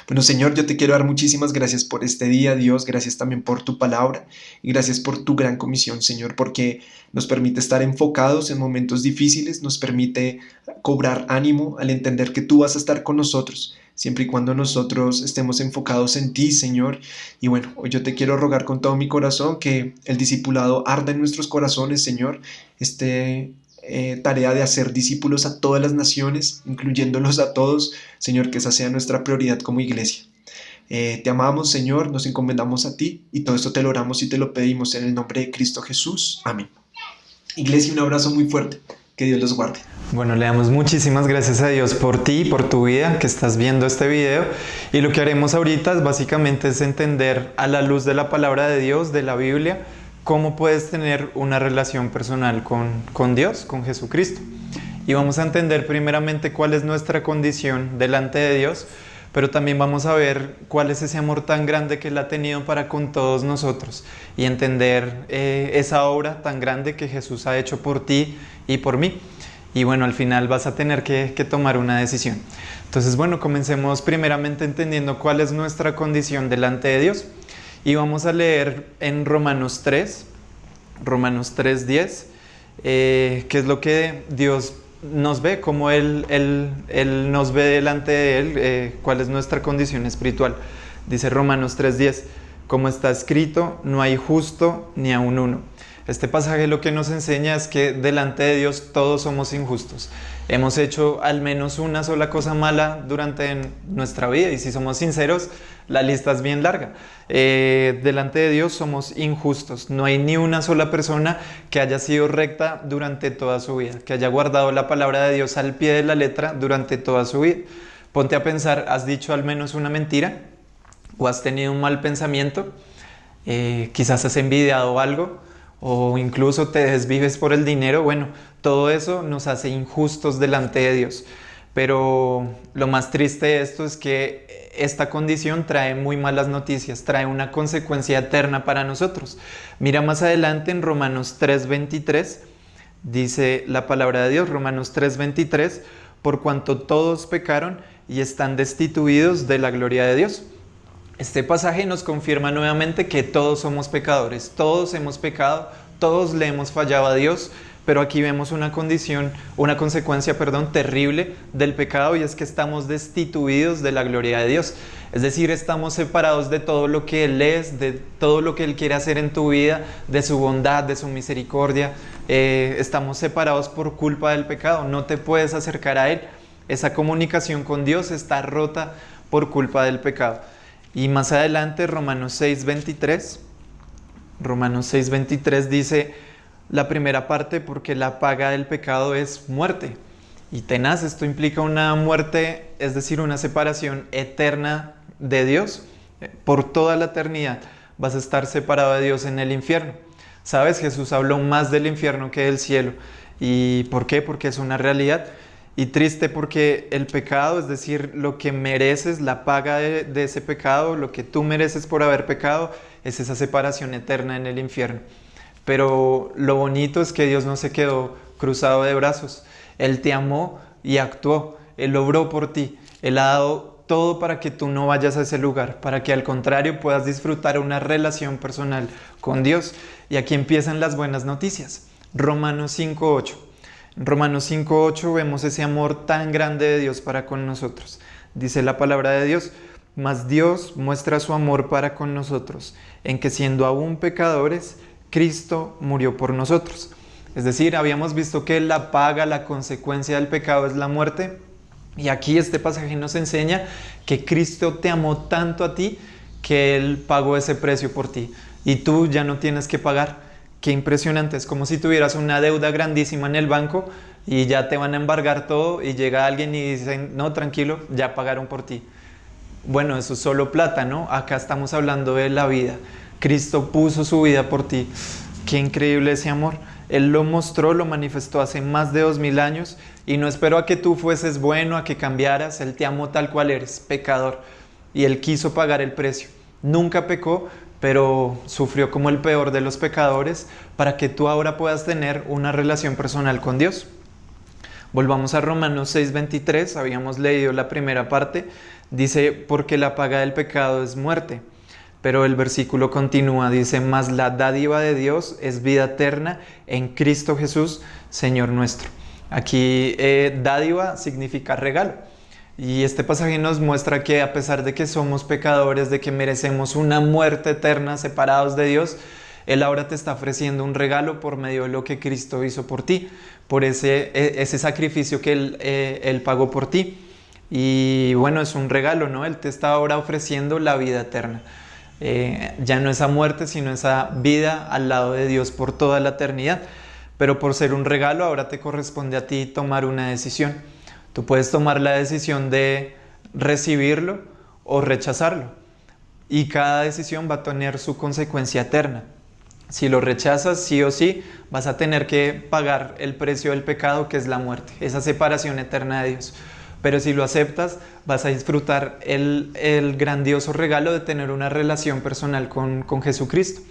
Bueno, Señor, yo te quiero dar muchísimas gracias por este día, Dios. Gracias también por tu palabra y gracias por tu gran comisión, Señor, porque nos permite estar enfocados en momentos difíciles, nos permite cobrar ánimo al entender que tú vas a estar con nosotros, siempre y cuando nosotros estemos enfocados en ti, Señor. Y bueno, hoy yo te quiero rogar con todo mi corazón que el discipulado arda en nuestros corazones, Señor. Tarea de hacer discípulos a todas las naciones, incluyéndolos a todos, Señor, que esa sea nuestra prioridad como iglesia. Te amamos, Señor, nos encomendamos a ti y todo esto te lo oramos y te lo pedimos en el nombre de Cristo Jesús. Amén. Iglesia, un abrazo muy fuerte. Que Dios los guarde. Bueno, le damos muchísimas gracias a Dios por ti, por tu vida, que estás viendo este video. Y lo que haremos ahorita básicamente es entender a la luz de la palabra de Dios, de la Biblia, cómo puedes tener una relación personal con Dios, con Jesucristo. Y vamos a entender primeramente cuál es nuestra condición delante de Dios, pero también vamos a ver cuál es ese amor tan grande que Él ha tenido para con todos nosotros y entender esa obra tan grande que Jesús ha hecho por ti y por mí. Y bueno, al final vas a tener que tomar una decisión. Entonces, bueno, comencemos primeramente entendiendo cuál es nuestra condición delante de Dios. Y vamos a leer en Romanos 3:10, que es lo que Dios nos ve, cómo Él nos ve delante de Él, cuál es nuestra condición espiritual. Dice Romanos 3:10, como está escrito, no hay justo ni aun uno. Este pasaje lo que nos enseña es que delante de Dios todos somos injustos. Hemos hecho al menos una sola cosa mala durante nuestra vida y si somos sinceros, la lista es bien larga. Delante de Dios somos injustos. No hay ni una sola persona que haya sido recta durante toda su vida, que haya guardado la palabra de Dios al pie de la letra durante toda su vida. Ponte a pensar, ¿has dicho al menos una mentira? ¿O has tenido un mal pensamiento? Quizás has envidiado algo. O incluso te desvives por el dinero. Bueno, todo eso nos hace injustos delante de Dios. Pero lo más triste de esto es que esta condición trae muy malas noticias, trae una consecuencia eterna para nosotros. Mira más adelante en Romanos 3:23, dice la palabra de Dios, Romanos 3:23, por cuanto todos pecaron y están destituidos de la gloria de Dios. Este pasaje nos confirma nuevamente que todos somos pecadores, todos hemos pecado, todos le hemos fallado a Dios, pero aquí vemos una consecuencia terrible del pecado y es que estamos destituidos de la gloria de Dios. Es decir, estamos separados de todo lo que Él es, de todo lo que Él quiere hacer en tu vida, de su bondad, de su misericordia. Estamos separados por culpa del pecado, no te puedes acercar a Él. Esa comunicación con Dios está rota por culpa del pecado. Y más adelante, Romanos 6:23 dice la primera parte, porque la paga del pecado es muerte. Y tenaz, esto implica una muerte, es decir, una separación eterna de Dios. Por toda la eternidad vas a estar separado de Dios en el infierno. ¿Sabes? Jesús habló más del infierno que del cielo. ¿Y por qué? Porque es una realidad. Y triste porque el pecado, es decir, lo que mereces, la paga de ese pecado, lo que tú mereces por haber pecado, es esa separación eterna en el infierno. Pero lo bonito es que Dios no se quedó cruzado de brazos. Él te amó y actuó. Él obró por ti. Él ha dado todo para que tú no vayas a ese lugar, para que al contrario puedas disfrutar una relación personal con Dios. Y aquí empiezan las buenas noticias. Romanos 5:8. En Romanos 5:8 vemos ese amor tan grande de Dios para con nosotros. Dice la palabra de Dios, mas Dios muestra su amor para con nosotros, en que siendo aún pecadores, Cristo murió por nosotros. Es decir, habíamos visto que la paga, la consecuencia del pecado es la muerte. Y aquí este pasaje nos enseña que Cristo te amó tanto a ti que Él pagó ese precio por ti. Y tú ya no tienes que pagar. Qué impresionante, es como si tuvieras una deuda grandísima en el banco y ya te van a embargar todo y llega alguien y dicen, no, tranquilo, ya pagaron por ti. Bueno, eso es solo plata, ¿no? Acá estamos hablando de la vida. Cristo puso su vida por ti. Qué increíble ese amor. Él lo mostró, lo manifestó hace más de 2000 años y no esperó a que tú fueses bueno, a que cambiaras. Él te amó tal cual eres, pecador. Y Él quiso pagar el precio. Nunca pecó, pero sufrió como el peor de los pecadores para que tú ahora puedas tener una relación personal con Dios. Volvamos a Romanos 6:23, habíamos leído la primera parte, dice, porque la paga del pecado es muerte. Pero el versículo continúa, dice, mas la dádiva de Dios es vida eterna en Cristo Jesús, Señor nuestro. Aquí dádiva significa regalo. Y este pasaje nos muestra que a pesar de que somos pecadores, de que merecemos una muerte eterna separados de Dios, Él ahora te está ofreciendo un regalo por medio de lo que Cristo hizo por ti, por ese sacrificio que Él pagó por ti. Y bueno, es un regalo, ¿no? Él te está ahora ofreciendo la vida eterna. Ya no esa muerte, sino esa vida al lado de Dios por toda la eternidad. Pero por ser un regalo, ahora te corresponde a ti tomar una decisión. Tú puedes tomar la decisión de recibirlo o rechazarlo. Y cada decisión va a tener su consecuencia eterna. Si lo rechazas, sí o sí, vas a tener que pagar el precio del pecado, que es la muerte, esa separación eterna de Dios. Pero si lo aceptas, vas a disfrutar el grandioso regalo de tener una relación personal con Jesucristo.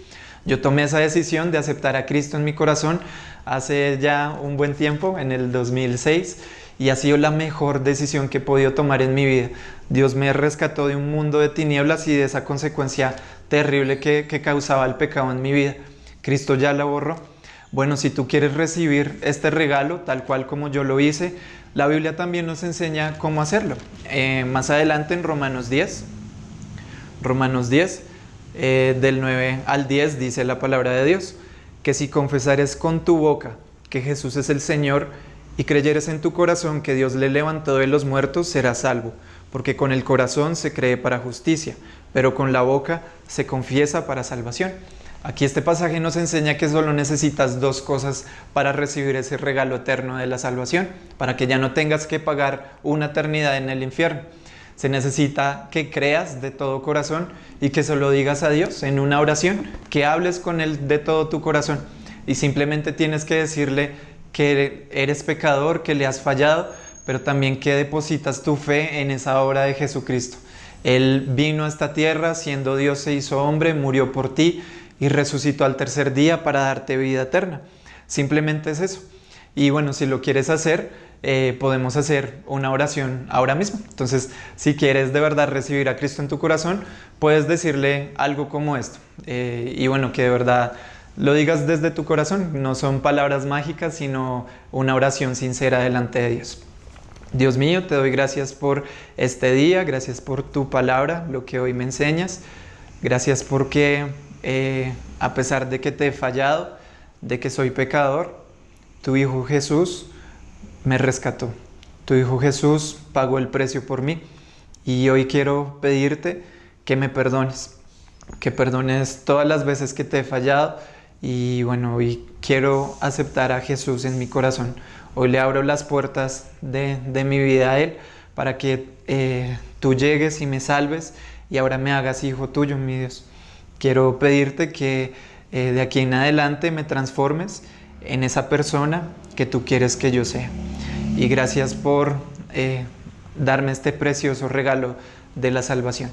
Yo tomé esa decisión de aceptar a Cristo en mi corazón hace ya un buen tiempo, en el 2006, y ha sido la mejor decisión que he podido tomar en mi vida. Dios me rescató de un mundo de tinieblas y de esa consecuencia terrible que causaba el pecado en mi vida. Cristo ya la borró. Bueno, si tú quieres recibir este regalo, tal cual como yo lo hice, la Biblia también nos enseña cómo hacerlo. Más adelante en Romanos 10, del 9 al 10 dice la palabra de Dios, que si confesares con tu boca que Jesús es el Señor y creyeres en tu corazón que Dios le levantó de los muertos, serás salvo, porque con el corazón se cree para justicia, pero con la boca se confiesa para salvación. Aquí este pasaje nos enseña que solo necesitas dos cosas para recibir ese regalo eterno de la salvación, para que ya no tengas que pagar una eternidad en el infierno. Se necesita que creas de todo corazón y que se lo digas a Dios en una oración, que hables con Él de todo tu corazón. Y simplemente tienes que decirle que eres pecador, que le has fallado, pero también que depositas tu fe en esa obra de Jesucristo. Él vino a esta tierra, siendo Dios se hizo hombre, murió por ti y resucitó al tercer día para darte vida eterna. Simplemente es eso. Y bueno, si lo quieres hacer, podemos hacer una oración ahora mismo. Entonces, si quieres de verdad recibir a Cristo en tu corazón, puedes decirle algo como esto. Y bueno, que de verdad lo digas desde tu corazón. No son palabras mágicas, sino una oración sincera delante de Dios. Dios mío, te doy gracias por este día, gracias por tu palabra, lo que hoy me enseñas. Gracias porque a pesar de que te he fallado, de que soy pecador, tu Hijo Jesús me rescató. Tu Hijo Jesús pagó el precio por mí. Y hoy quiero pedirte que me perdones todas las veces que te he fallado. Y bueno, hoy quiero aceptar a Jesús en mi corazón. Hoy le abro las puertas de mi vida a Él para que tú llegues y me salves y ahora me hagas hijo tuyo, mi Dios. Quiero pedirte que de aquí en adelante me transformes en esa persona que tú quieres que yo sea. Y gracias por darme este precioso regalo de la salvación.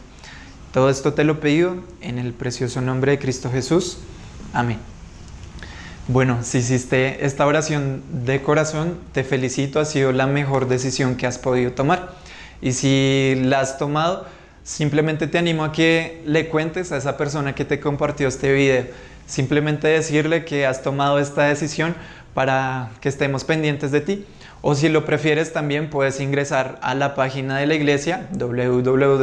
Todo esto te lo pido en el precioso nombre de Cristo Jesús. Amén. Bueno, si hiciste esta oración de corazón, te felicito, ha sido la mejor decisión que has podido tomar. Y si la has tomado, simplemente te animo a que le cuentes a esa persona que te compartió este video. Simplemente decirle que has tomado esta decisión para que estemos pendientes de ti. O si lo prefieres, también puedes ingresar a la página de la iglesia www.ilbd.org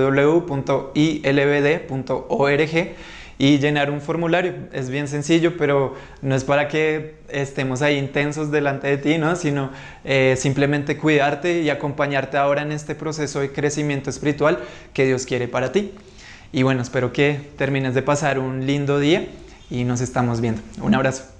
y llenar un formulario. Es bien sencillo, pero no es para que estemos ahí intensos delante de ti, ¿no? Sino simplemente cuidarte y acompañarte ahora en este proceso de crecimiento espiritual que Dios quiere para ti. Y bueno, espero que termines de pasar un lindo día y nos estamos viendo. Un abrazo.